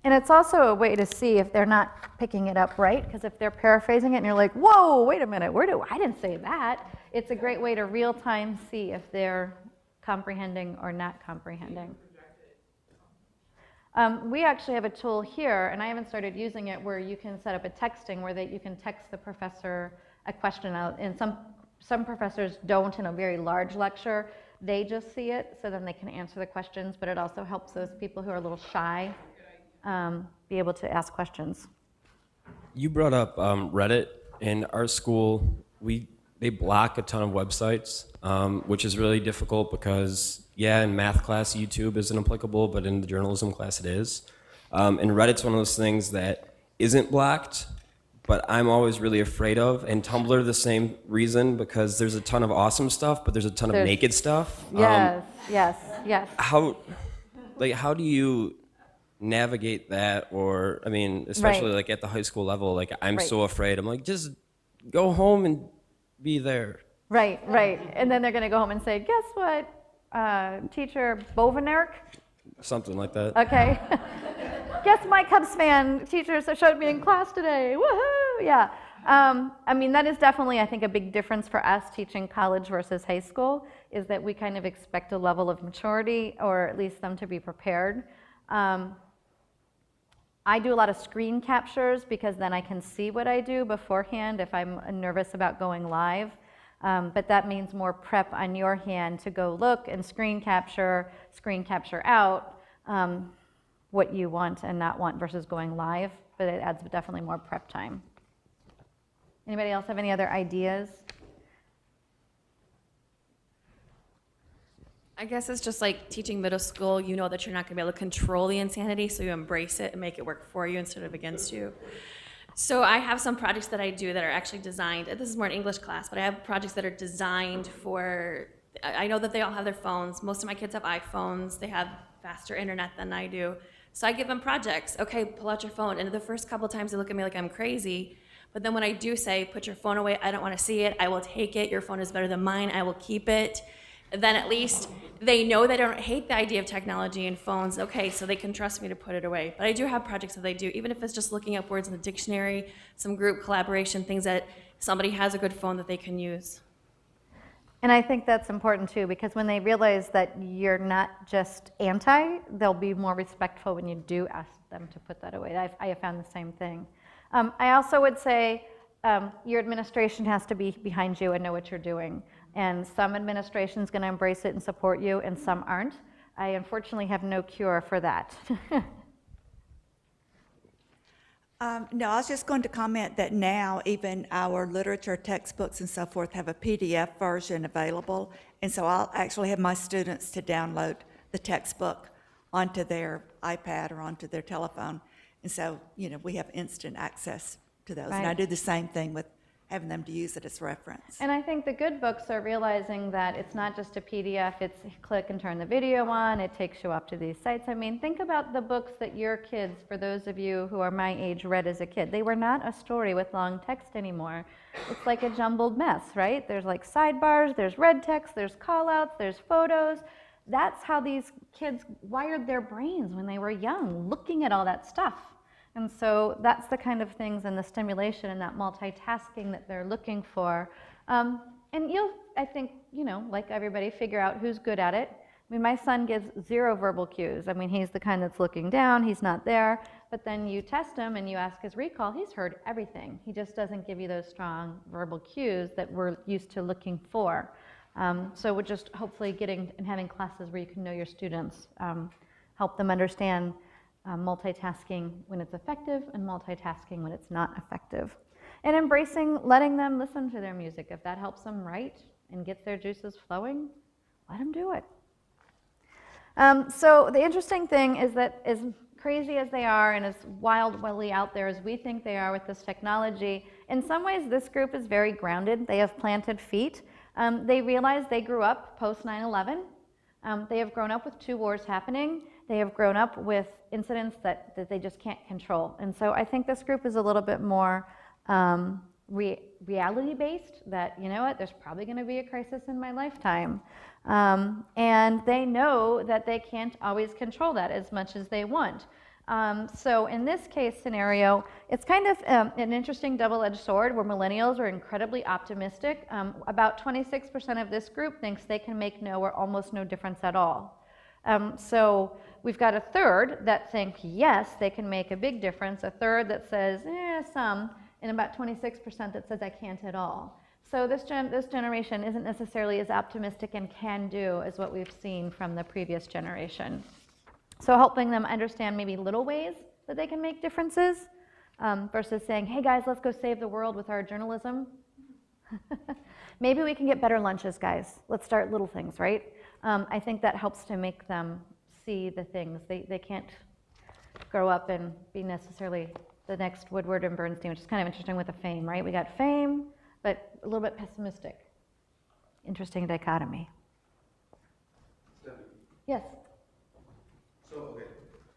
And it's also a way to see if they're not picking it up right, because if they're paraphrasing it and you're like, whoa, wait a minute, I didn't say that. It's a great way to real time see if they're comprehending or not comprehending. We actually have a tool here, and I haven't started using it, where you can set up a texting where you can text the professor a question out. And some professors don't in a very large lecture. They just see it, so then they can answer the questions, but it also helps those people who are a little shy be able to ask questions. You brought up Reddit. In our school, they block a ton of websites, which is really difficult because, in math class, YouTube isn't applicable, but in the journalism class, it is. And Reddit's one of those things that isn't blocked, but I'm always really afraid of. And Tumblr, the same reason, because there's a ton of awesome stuff, but there's a ton of naked stuff. Yes. How do you navigate that? Or, especially at the high school level, I'm so afraid. I'm just go home and be there. Right. And then they're going to go home and say, guess what, teacher Bovenerk? Something like that. Okay. guess my Cubs fan teachers showed me in class today. Woohoo! Yeah. I mean, that is definitely, I think, a big difference for us teaching college versus high school, is that we kind of expect a level of maturity, or at least them to be prepared. I do a lot of screen captures because then I can see what I do beforehand if I'm nervous about going live. But that means more prep on your hand to go look and screen capture out what you want and not want versus going live. But it adds definitely more prep time. Anybody else have any other ideas? I guess it's just like teaching middle school. You know that you're not going to be able to control the insanity, so you embrace it and make it work for you instead of against you. So I have some projects that I do that are actually designed, this is more an English class, but I have projects that are designed for, I know that they all have their phones. Most of my kids have iPhones. They have faster internet than I do. So I give them projects. Okay, pull out your phone. And the first couple of times they look at me like I'm crazy. But then when I do say, put your phone away, I don't want to see it, I will take it, your phone is better than mine, I will keep it. Then at least they know they don't hate the idea of technology and phones. Okay, so they can trust me to put it away. But I do have projects that they do, even if it's just looking up words in the dictionary, some group collaboration, things that somebody has a good phone that they can use. And I think that's important too, because when they realize that you're not just anti, they'll be more respectful when you do ask them to put that away. I have found the same thing. I also would say your administration has to be behind you and know what you're doing. And some administration's going to embrace it and support you, and some aren't. I unfortunately have no cure for that. No, I was just going to comment that now even our literature textbooks and so forth have a PDF version available. And so I'll actually have my students to download the textbook onto their iPad or onto their telephone. And so, you know, we have instant access to those. And I Right. do the same thing with having them to use it as reference. And I think the good books are realizing that it's not just a PDF, it's click and turn the video on, it takes you up to these sites. I mean, think about the books that your kids, for those of you who are my age, read as a kid. They were not a story with long text anymore. It's like a jumbled mess, right? There's like sidebars, there's red text, there's call-outs, there's photos. That's how these kids wired their brains when they were young, looking at all that stuff. And so that's the kind of things and the stimulation and that multitasking that they're looking for. And you'll, I think, you know, like everybody, figure out who's good at it. I mean, my son gives 0 verbal cues. I mean, he's the kind that's looking down, he's not there. But then you test him and you ask his recall, he's heard everything. He just doesn't give you those strong verbal cues that we're used to looking for. So we're just hopefully getting and having classes where you can know your students, help them understand multitasking when it's effective and multitasking when it's not effective. And embracing letting them listen to their music. If that helps them write and gets their juices flowing, let them do it. So the interesting thing is that as crazy as they are and as wildly out there as we think they are with this technology, in some ways this group is very grounded. They have planted feet. They realize they grew up post 9/11. They have grown up with 2 wars happening. They have grown up with incidents that they just can't control. And so I think this group is a little bit more reality-based, that, you know what, there's probably going to be a crisis in my lifetime. And they know that they can't always control that as much as they want. So in this case scenario, it's kind of an interesting double-edged sword where millennials are incredibly optimistic. About 26% of this group thinks they can make no or almost no difference at all. So we've got a third that think, yes, they can make a big difference, a third that says, some, and about 26% that says, I can't at all. So this generation isn't necessarily as optimistic and can do as what we've seen from the previous generation. So helping them understand maybe little ways that they can make differences versus saying, hey guys, let's go save the world with our journalism. Maybe we can get better lunches, guys. Let's start little things, right? I think that helps to make them see the things. They can't grow up and be necessarily the next Woodward and Bernstein, which is kind of interesting with the fame, right? We got fame, but a little bit pessimistic. Interesting dichotomy. Yes? So, okay.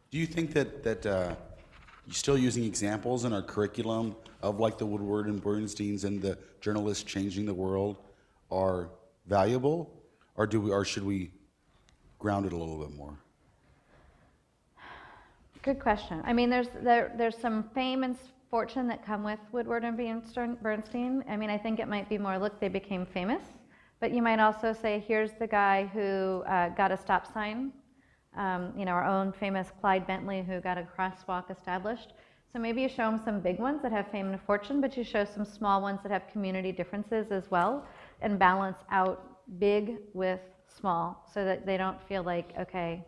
Do you think that you're still using examples in our curriculum of like the Woodward and Bernsteins and the journalists changing the world are valuable? Or should we ground it a little bit more? Good question. I mean, there's some fame and fortune that come with Woodward and Bernstein. I mean, I think it might be more, look, they became famous. But you might also say, here's the guy who got a stop sign. Our own famous Clyde Bentley, who got a crosswalk established. So maybe you show them some big ones that have fame and fortune, but you show some small ones that have community differences as well, and balance out big with small so that they don't feel like, okay,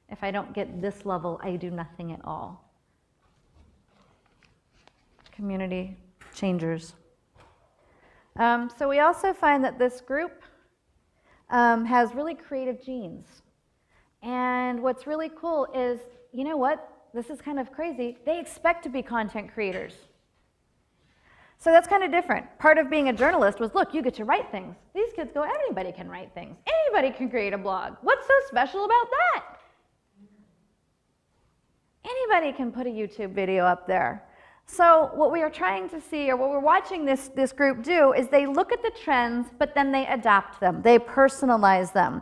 if I don't get this level, I do nothing at all. Community changers. So we also find that this group has really creative genes. And what's really cool is, you know what? This is kind of crazy. They expect to be content creators. So that's kind of different. Part of being a journalist was, look, you get to write things. These kids go, anybody can write things. Anybody can create a blog. What's so special about that? Anybody can put a YouTube video up there. So what we are trying to see, or what we're watching this group do, is they look at the trends, but then they adapt them. They personalize them.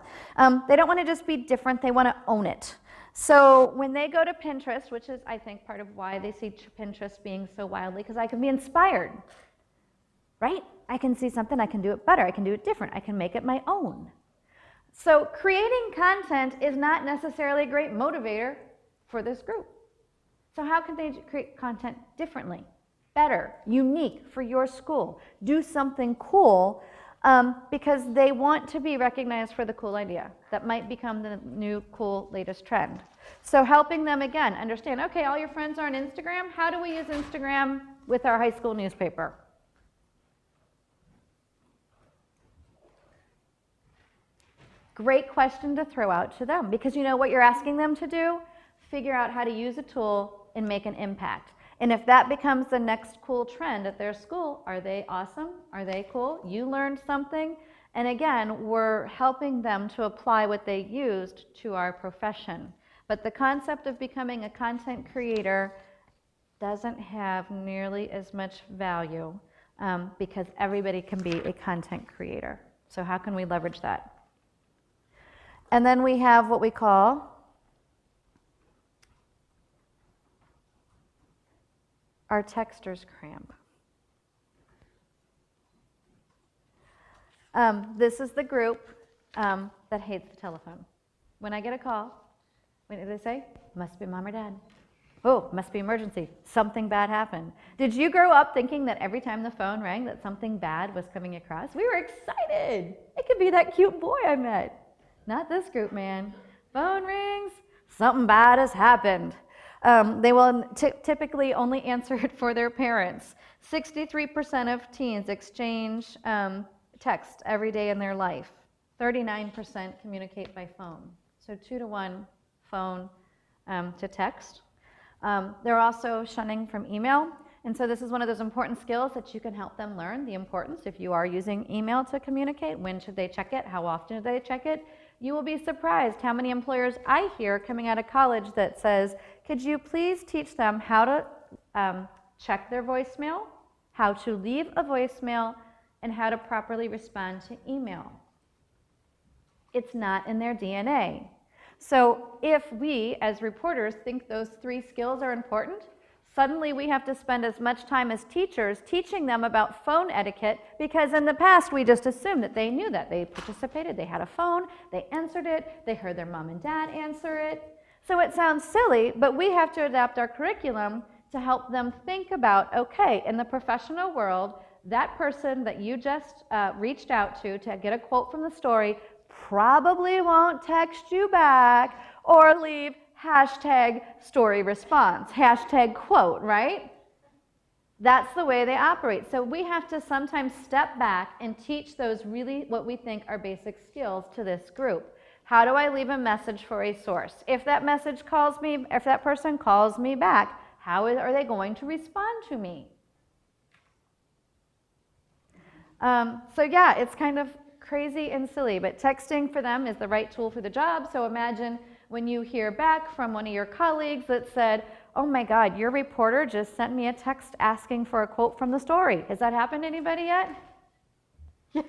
They don't want to just be different. They want to own it. So when they go to Pinterest, which is, I think, part of why they see Pinterest being so wildly, because I can be inspired, right? I can see something, I can do it better, I can do it different, I can make it my own. So creating content is not necessarily a great motivator for this group. So how can they create content differently, better, unique for your school? Do something cool because they want to be recognized for the cool idea that might become the new cool latest trend. So helping them, again, understand, okay, all your friends are on Instagram. How do we use Instagram with our high school newspaper? Great question to throw out to them, because you know what you're asking them to do? Figure out how to use a tool and make an impact. And if that becomes the next cool trend at their school, are they awesome? Are they cool? You learned something. And again, we're helping them to apply what they used to our profession. But the concept of becoming a content creator doesn't have nearly as much value because everybody can be a content creator. So how can we leverage that? And then we have what we call our texter's cramp. This is the group that hates the telephone. When I get a call, what do they say? Must be mom or dad. Oh, must be emergency. Something bad happened. Did you grow up thinking that every time the phone rang that something bad was coming across? We were excited. It could be that cute boy I met. Not this group, man. Phone rings, something bad has happened. They will typically only answer it for their parents. 63% of teens exchange text every day in their life. 39% communicate by phone. So 2 to 1 phone to text. They're also shunning from email. And so this is one of those important skills that you can help them learn, the importance if you are using email to communicate. When should they check it? How often do they check it? You will be surprised how many employers I hear coming out of college that says, could you please teach them how to check their voicemail, how to leave a voicemail, and how to properly respond to email? It's not in their DNA. So if we, as reporters, think those 3 skills are important, suddenly we have to spend as much time as teachers teaching them about phone etiquette, because in the past we just assumed that they knew that. They participated, they had a phone, they answered it, they heard their mom and dad answer it. So it sounds silly, but we have to adapt our curriculum to help them think about, okay, in the professional world, that person that you just reached out to get a quote from the story probably won't text you back or leave hashtag story response, hashtag quote, right? That's the way they operate. So we have to sometimes step back and teach those really what we think are basic skills to this group. How do I leave a message for a source? If that message calls me, if that person calls me back, how are they going to respond to me? So yeah, it's kind of crazy and silly, but texting for them is the right tool for the job. So imagine when you hear back from one of your colleagues that said, oh my God, your reporter just sent me a text asking for a quote from the story. Has that happened to anybody yet? Yeah,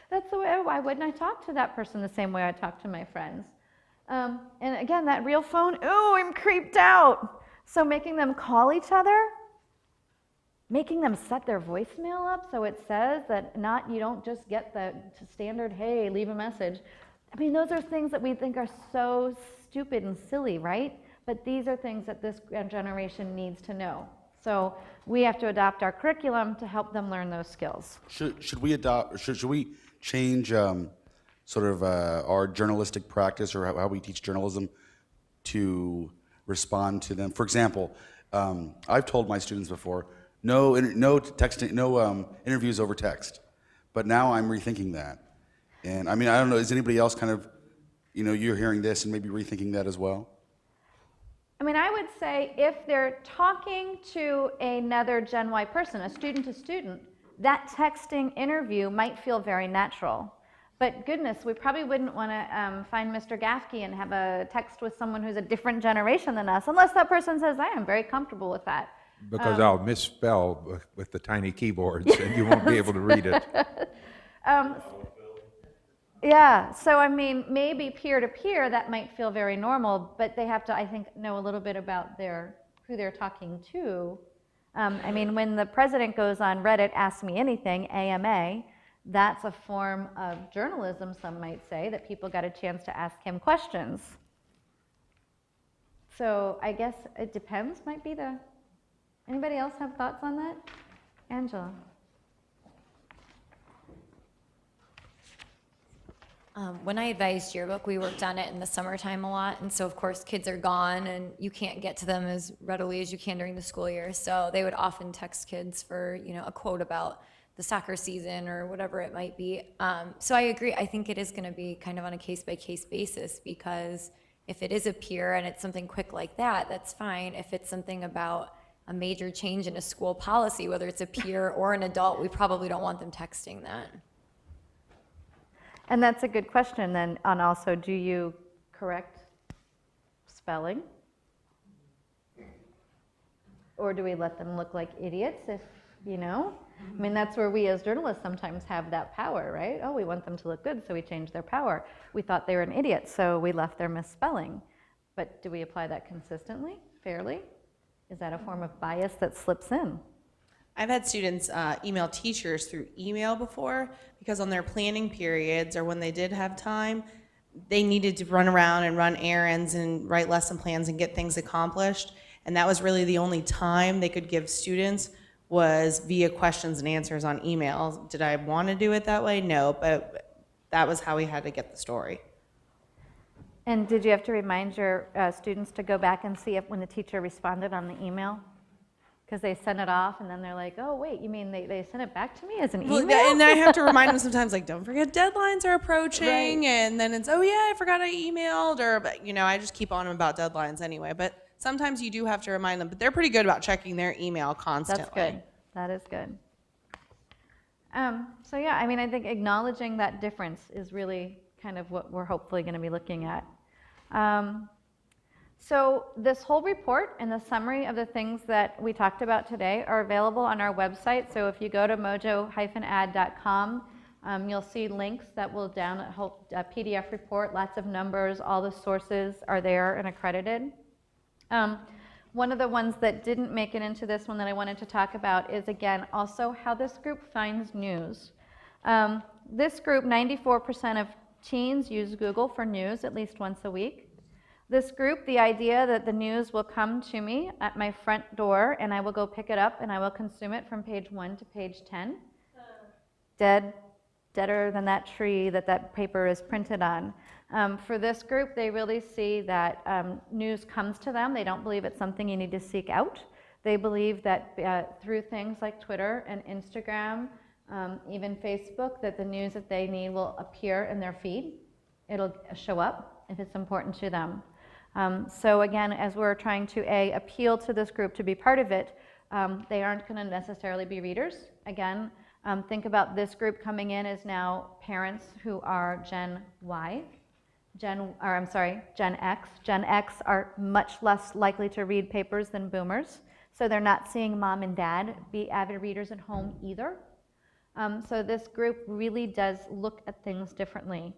that's the way. Why wouldn't I talk to that person the same way I talk to my friends? And again, that real phone, oh, I'm creeped out. So making them call each other, making them set their voicemail up so it says that you don't just get the standard, hey, leave a message. I mean, those are things that we think are so stupid and silly, right? But these are things that this generation needs to know. So we have to adopt our curriculum to help them learn those skills. Should we change our journalistic practice or how we teach journalism to respond to them? For example, I've told my students before, no interviews over text, but now I'm rethinking that. And I mean, I don't know, is anybody else kind of, you're hearing this and maybe rethinking that as well? I mean, I would say if they're talking to another Gen Y person, a student to student, that texting interview might feel very natural. But goodness, we probably wouldn't want to find Mr. Gafke and have a text with someone who's a different generation than us, unless that person says, I am very comfortable with that. Because I'll misspell with the tiny keyboards and you won't be able to read it. Yeah, so I mean, maybe peer-to-peer, that might feel very normal, but they have to, I think, know a little bit about who they're talking to. I mean, when the president goes on Reddit, Ask Me Anything, AMA, that's a form of journalism, some might say, that people got a chance to ask him questions. So I guess it depends, might be anybody else have thoughts on that? Angela? When I advised yearbook, we worked on it in the summertime a lot, and so of course kids are gone and you can't get to them as readily as you can during the school year. So they would often text kids for a quote about the soccer season or whatever it might be. So I agree. I think it is going to be kind of on a case-by-case basis, because if it is a peer and it's something quick like that, that's fine. If it's something about a major change in a school policy, whether it's a peer or an adult, we probably don't want them texting that. And that's a good question then, on also, do you correct spelling? Or do we let them look like idiots if, I mean, that's where we as journalists sometimes have that power, right? Oh, we want them to look good, so we change their power. We thought they were an idiot, so we left their misspelling. But do we apply that consistently, fairly? Is that a form of bias that slips in? I've had students email teachers through email before, because on their planning periods or when they did have time, they needed to run around and run errands and write lesson plans and get things accomplished. And that was really the only time they could give students, was via questions and answers on email. Did I want to do it that way? No, but that was how we had to get the story. And did you have to remind your students to go back and see if when the teacher responded on the email? Because they sent it off and then they're like, oh, wait, you mean they sent it back to me as an email? Well, and I have to remind them sometimes, like, don't forget deadlines are approaching. Right. And then it's, oh, yeah, I forgot I emailed. But, I just keep on them about deadlines anyway. But sometimes you do have to remind them. But they're pretty good about checking their email constantly. That's good. That is good. So, yeah, I mean, I think acknowledging that difference is really kind of what we're hopefully going to be looking at. So this whole report and the summary of the things that we talked about today are available on our website. So if you go to mojo-ad.com, you'll see links that will download a PDF report, lots of numbers, all the sources are there and accredited. One of the ones that didn't make it into this one that I wanted to talk about is, again, also how this group finds news. This group, 94% of teens use Google for news at least once a week. This group, the idea that the news will come to me at my front door and I will go pick it up and I will consume it from page 1 to page 10. Deader than that tree that paper is printed on. For this group, they really see that news comes to them. They don't believe it's something you need to seek out. They believe that through things like Twitter and Instagram, even Facebook, that the news that they need will appear in their feed. It'll show up if it's important to them. So again, as we're trying to appeal to this group to be part of it, they aren't going to necessarily be readers. Again, think about this group coming in as now parents who are Gen Y, Gen X. Gen X are much less likely to read papers than boomers, so they're not seeing mom and dad be avid readers at home either. So this group really does look at things differently.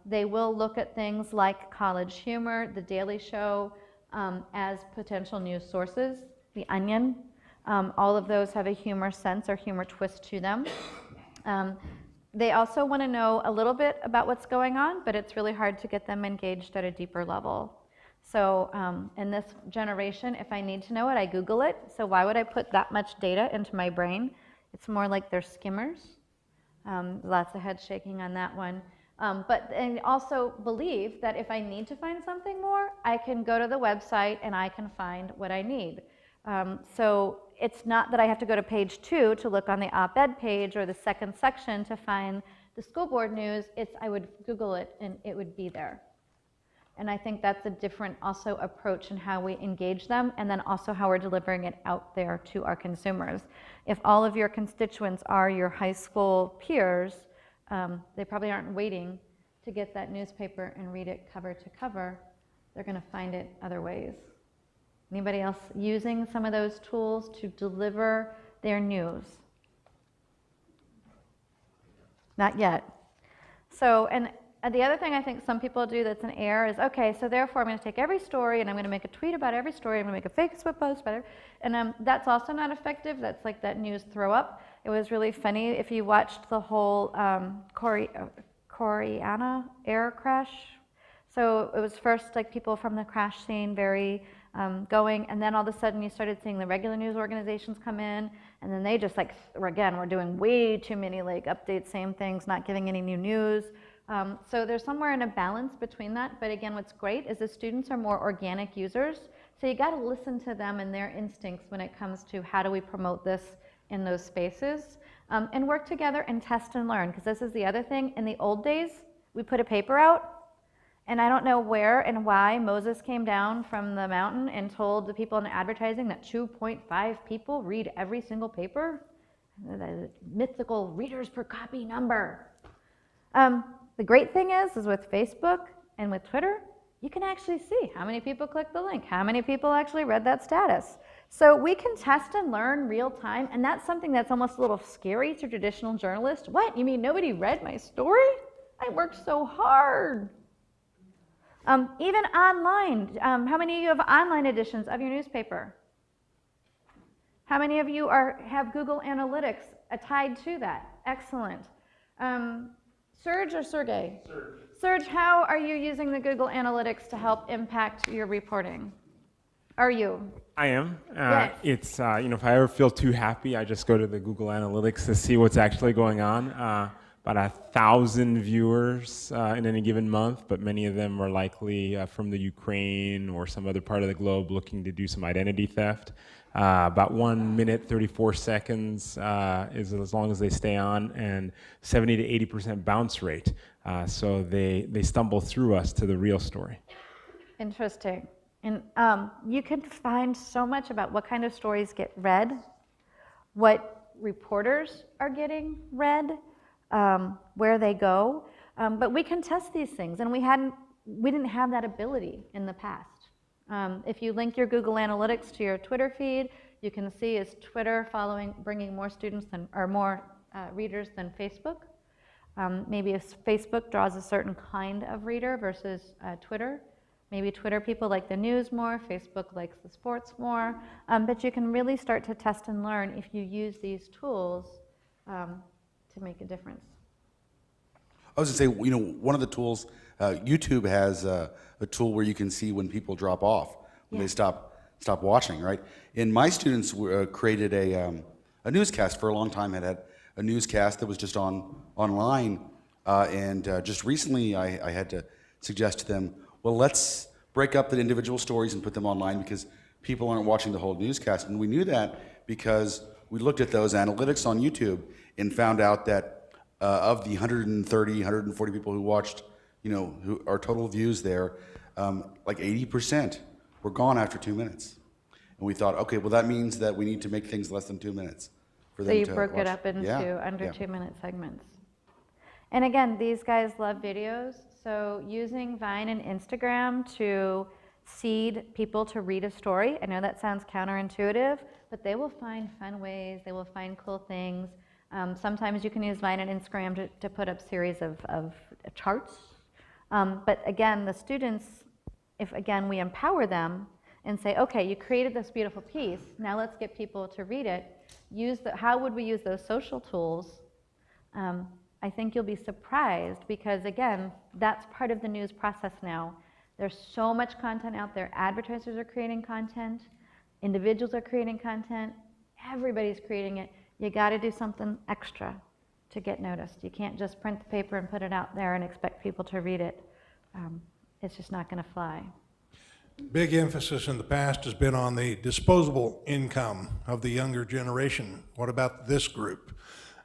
They will look at things like College Humor, The Daily Show, as potential news sources, The Onion. All of those have a humor sense or humor twist to them. They also want to know a little bit about what's going on, but it's really hard to get them engaged at a deeper level. So in this generation, if I need to know it, I Google it. So why would I put that much data into my brain? It's more like they're skimmers. Lots of head shaking on that one. But they also believe that if I need to find something more, I can go to the website and I can find what I need. So it's not that I have to go to page 2 to look on the op-ed page or the second section to find the school board news. It's I would Google it and it would be there. And I think that's a different also approach in how we engage them, and then also how we're delivering it out there to our consumers. If all of your constituents are your high school peers, they probably aren't waiting to get that newspaper and read it cover to cover. They're going to find it other ways. Anybody else using some of those tools to deliver their news? Not yet. So, and the other thing I think some people do that's an error is, okay, so therefore I'm going to take every story and I'm going to make a tweet about every story. I'm going to make a Facebook post about it. And that's also not effective. That's like that news throw up. It was really funny if you watched the whole Koreana air crash. So it was first like people from the crash scene very going, and then all of a sudden you started seeing the regular news organizations come in, and then they just like, again, we're doing way too many like updates, same things, not giving any new news. So there's somewhere in a balance between that, but again, what's great is the students are more organic users, so you got to listen to them and their instincts when it comes to how do we promote this in those spaces, and work together and test and learn, because this is the other thing. In the old days, we put a paper out, and I don't know where and why Moses came down from the mountain and told the people in advertising that 2.5 people read every single paper. The mythical readers per copy number. The great thing is with Facebook and with Twitter, you can actually see how many people clicked the link, how many people actually read that status. So we can test and learn real time, and that's something that's almost a little scary to traditional journalists. What, you mean nobody read my story? I worked so hard. Even online, how many of you have online editions of your newspaper? How many of you have Google Analytics tied to that? Excellent. Serge or Sergey? Serge. Serge, how are you using the Google Analytics to help impact your reporting? Are you? I am. Yes. It's, if I ever feel too happy, I just go to the Google Analytics to see what's actually going on. About 1,000 viewers in any given month, but many of them are likely from the Ukraine or some other part of the globe looking to do some identity theft. About 1 minute, 34 seconds is as long as they stay on, and 70 to 80% bounce rate. So they stumble through us to the real story. Interesting. And you can find so much about what kind of stories get read, what reporters are getting read, where they go, but we can test these things, and we didn't have that ability in the past. If you link your Google Analytics to your Twitter feed, you can see is Twitter bringing more students or more readers than Facebook. Maybe if Facebook draws a certain kind of reader versus Twitter. Maybe Twitter people like the news more, Facebook likes the sports more, but you can really start to test and learn if you use these tools to make a difference. I was going to say, one of the tools, YouTube has a tool where you can see when people drop off, when they stop watching, right? And my students created a newscast for a long time, had a newscast that was just online, and just recently I had to suggest to them, well, let's break up the individual stories and put them online because people aren't watching the whole newscast. And we knew that because we looked at those analytics on YouTube and found out that of the 130, 140 people who watched, who our total views there, like 80% were gone after 2 minutes. And we thought, okay, well that means that we need to make things less than 2 minutes for them to watch. So you broke it up into under 2-minute segments. And again, these guys love videos, so using Vine and Instagram to seed people to read a story. I know that sounds counterintuitive, but they will find fun ways, they will find cool things. Sometimes you can use Vine and Instagram to put up series of charts. But again, the students, if again we empower them and say, okay, you created this beautiful piece, now let's get people to read it. How would we use those social tools? I think you'll be surprised because again, that's part of the news process now. There's so much content out there. Advertisers are creating content. Individuals are creating content. Everybody's creating it. You got to do something extra to get noticed. You can't just print the paper and put it out there and expect people to read it. It's just not going to fly. Big emphasis in the past has been on the disposable income of the younger generation. What about this group?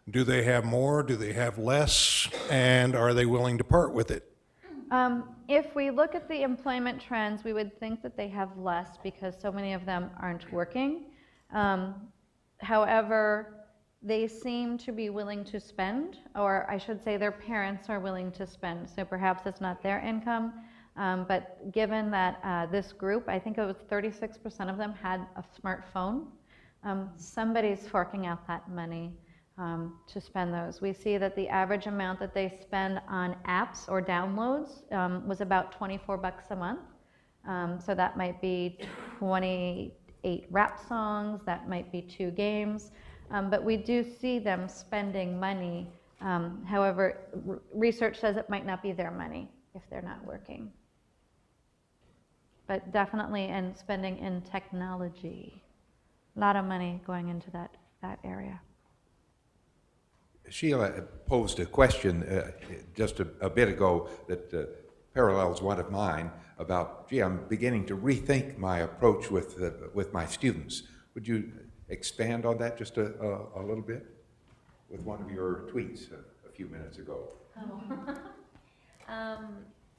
Do they have more? Do they have less? And are they willing to part with it? If we look at the employment trends, we would think that they have less because so many of them aren't working. However, they seem to be willing to spend, or I should say their parents are willing to spend. So perhaps it's not their income, but given that this group, I think it was 36% of them had a smartphone, somebody's forking out that money to spend those. We see that the average amount that they spend on apps or downloads was about 24 bucks a month. So that might be 28 rap songs, that might be 2 games. But we do see them spending money. However, research says it might not be their money if they're not working. But definitely in spending in technology. A lot of money going into that area. Sheila posed a question just a bit ago that parallels one of mine about, gee, I'm beginning to rethink my approach with my students. Would you expand on that just a little bit with one of your tweets a few minutes ago?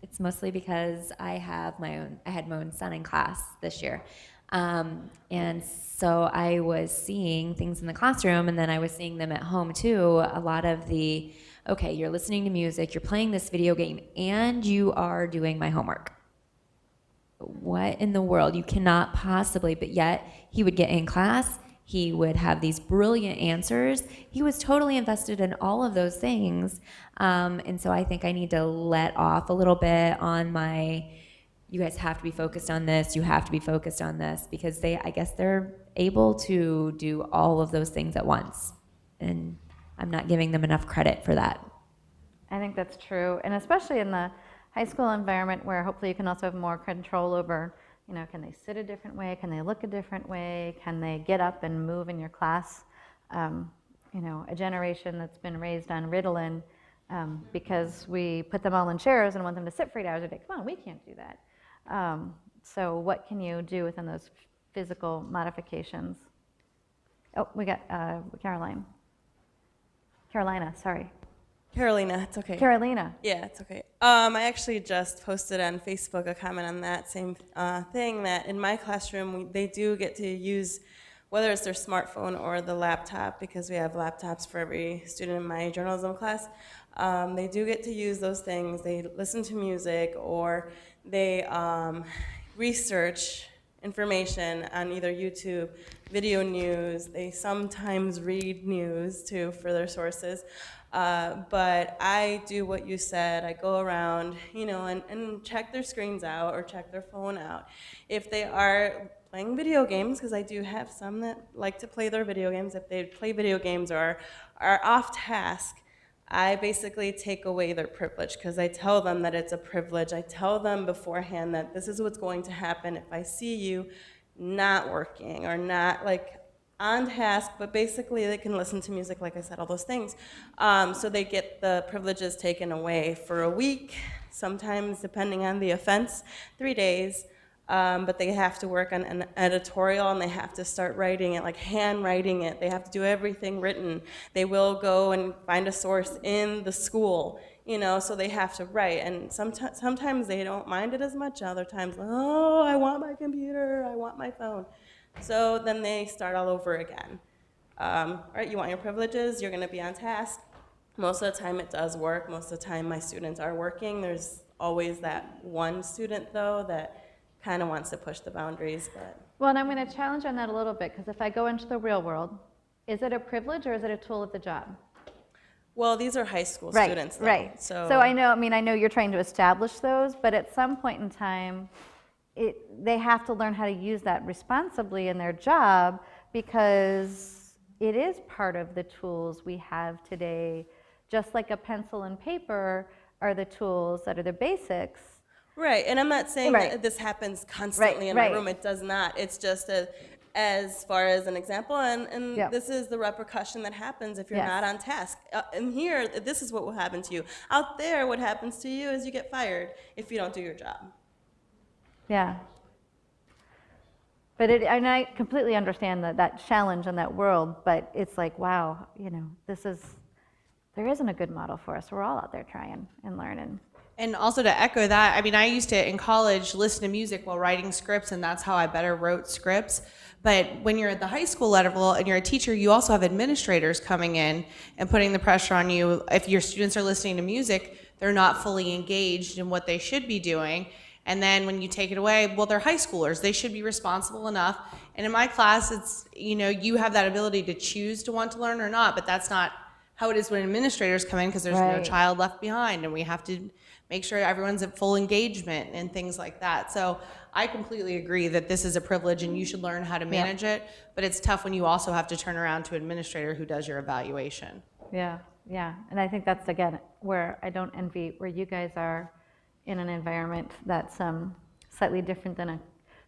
It's mostly because I had my own son in class this year. And so I was seeing things in the classroom, and then I was seeing them at home too. A lot of the, okay, you're listening to music, you're playing this video game, and you are doing my homework. What in the world? You cannot possibly, but yet he would get in class, he would have these brilliant answers. He was totally invested in all of those things. And so I think I need to let off a little bit on my, you guys have to be focused on this, you have to be focused on this, because I guess they're able to do all of those things at once. And I'm not giving them enough credit for that. I think that's true, and especially in the high school environment where hopefully you can also have more control over, you know, can they sit a different way, can they look a different way, can they get up and move in your class? You know, a generation that's been raised on Ritalin because we put them all in chairs and want them to sit for 8 hours a day. Come on, we can't do that. So what can you do within those physical modifications? Oh, we got Carolina, sorry. Carolina, it's okay. Carolina. Yeah, it's okay. I actually just posted on Facebook a comment on that same thing, that in my classroom, they do get to use, whether it's their smartphone or the laptop, because we have laptops for every student in my journalism class, they do get to use those things. They listen to music, or they research information on either YouTube, video news. They sometimes read news too for their sources. But I do what you said. I go around, you know, and check their screens out or check their phone out. If they are playing video games, because I do have some that like to play their video games, if they play video games or are off task, I basically take away their privilege, because I tell them that it's a privilege. I tell them beforehand that this is what's going to happen if I see you not working or not like on task, but basically they can listen to music, like I said, all those things. So they get the privileges taken away for a week, sometimes depending on the offense, 3 days. But they have to work on an editorial, and they have to start writing it, like handwriting it. They have to do everything written. They will go and find a source in the school, you know, so they have to write. And sometimes they don't mind it as much. Other times, oh, I want my computer, I want my phone. So then they start all over again. All right, you want your privileges, you're gonna be on task. Most of the time it does work. Most of the time my students are working. There's always that one student though that kind of wants to push the boundaries, but. Well, and I'm going to challenge on that a little bit, because if I go into the real world, is it a privilege or is it a tool of the job? Well, these are high school Right, students, though. right. So I know, I know you're trying to establish those, but at some point in time, they have to learn how to use that responsibly in their job, because it is part of the tools we have today. Just like a pencil and paper are the tools that are the basics. Right, and I'm not saying Right. that this happens constantly in right. my room. It does not. It's just as far as an example, and Yep. this is the repercussion that happens if you're Yes. not on task. And here, this is what will happen to you. Out there, what happens to you is you get fired if you don't do your job. Yeah. But and I completely understand that challenge in that world, but it's like, wow, there isn't a good model for us. We're all out there trying and learning. And also to echo that, I mean, I used to, in college, listen to music while writing scripts, and that's how I better wrote scripts. But when you're at the high school level and you're a teacher, you also have administrators coming in and putting the pressure on you. If your students are listening to music, they're not fully engaged in what they should be doing. And then when you take it away, well, they're high schoolers. They should be responsible enough. And in my class, it's, you have that ability to choose to want to learn or not, but that's not how it is when administrators come in, because there's no Right. child left behind, and we have to make sure everyone's at full engagement and things like that. So I completely agree that this is a privilege and you should learn how to manage it, but it's tough when you also have to turn around to an administrator who does your evaluation. Yeah, yeah. And I think that's, again, where I don't envy where you guys are in an environment that's slightly different than a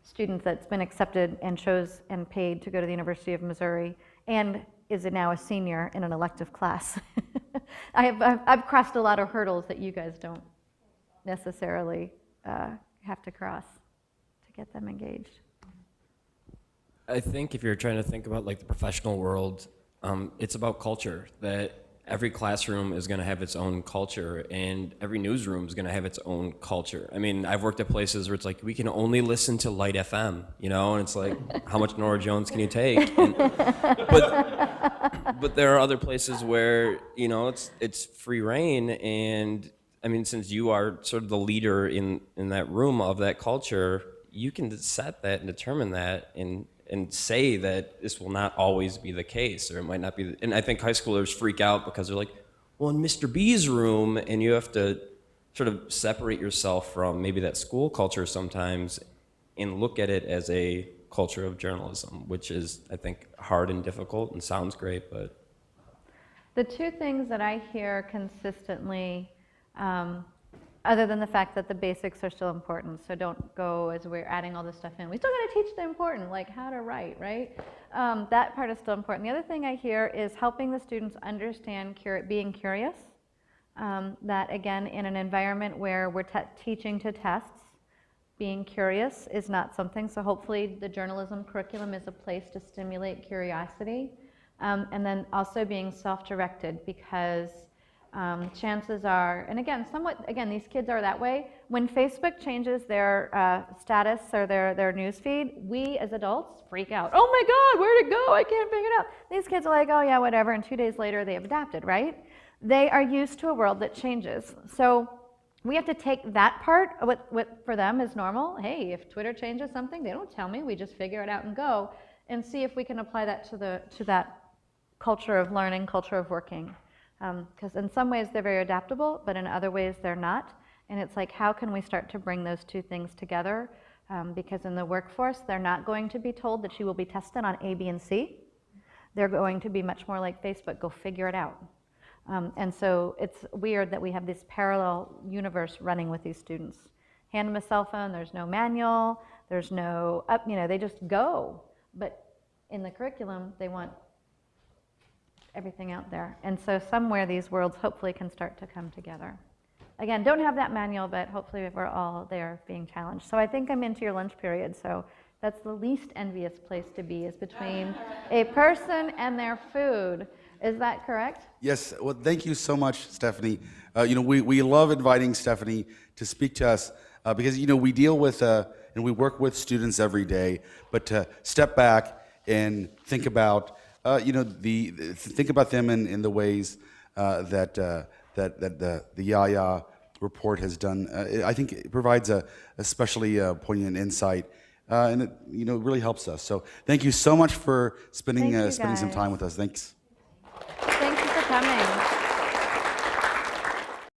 student that's been accepted and chose and paid to go to the University of Missouri and is now a senior in an elective class. I've crossed a lot of hurdles that you guys don't necessarily have to cross to get them engaged. I think if you're trying to think about like the professional world, it's about culture, that every classroom is going to have its own culture and every newsroom is going to have its own culture. I mean, I've worked at places where it's like, we can only listen to Light FM, and it's like, how much Nora Jones can you take? But there are other places where, it's free reign. And I mean, since you are sort of the leader in that room of that culture, you can set that and determine that and say that this will not always be the case, or it might not be. And I think high schoolers freak out because they're like, well, in Mr. B's room, and you have to sort of separate yourself from maybe that school culture sometimes and look at it as a culture of journalism, which is, I think, hard and difficult and sounds great, but. The two things that I hear consistently, other than the fact that the basics are still important, so don't go as we're adding all this stuff in. We still got to teach the important, like how to write, right? That part is still important. The other thing I hear is helping the students understand being curious. That again, in an environment where we're teaching to tests, being curious is not something. So hopefully the journalism curriculum is a place to stimulate curiosity. And then also being self-directed, because chances are, and again, these kids are that way. When Facebook changes their status or their news feed, we as adults freak out. Oh my God, where'd it go? I can't figure it out. These kids are like, oh yeah, whatever, and 2 days later they have adapted, right? They are used to a world that changes. So we have to take that part, what for them is normal. Hey, if Twitter changes something, they don't tell me, we just figure it out and go, and see if we can apply that to that culture of learning, culture of working. Because in some ways they're very adaptable, but in other ways they're not. And it's like, how can we start to bring those two things together? Because in the workforce, they're not going to be told that you will be tested on A, B, and C. They're going to be much more like Facebook, go figure it out. And so it's weird that we have this parallel universe running with these students. Hand them a cell phone, there's no manual, there's no, they just go. But in the curriculum, they want everything out there. And so somewhere these worlds hopefully can start to come together. Again, don't have that manual, but hopefully we're all there being challenged. So I think I'm into your lunch period, so that's the least envious place to be, is between a person and their food. Is that correct? Yes, well, thank you so much, Stephanie. We love inviting Stephanie to speak to us because, we deal with and we work with students every day, but to step back and think about think about them in the ways that the YAYA report has done. I think it provides a especially poignant insight, and it really helps us. So thank you so much for spending some time with us. Thanks. Thank you for coming.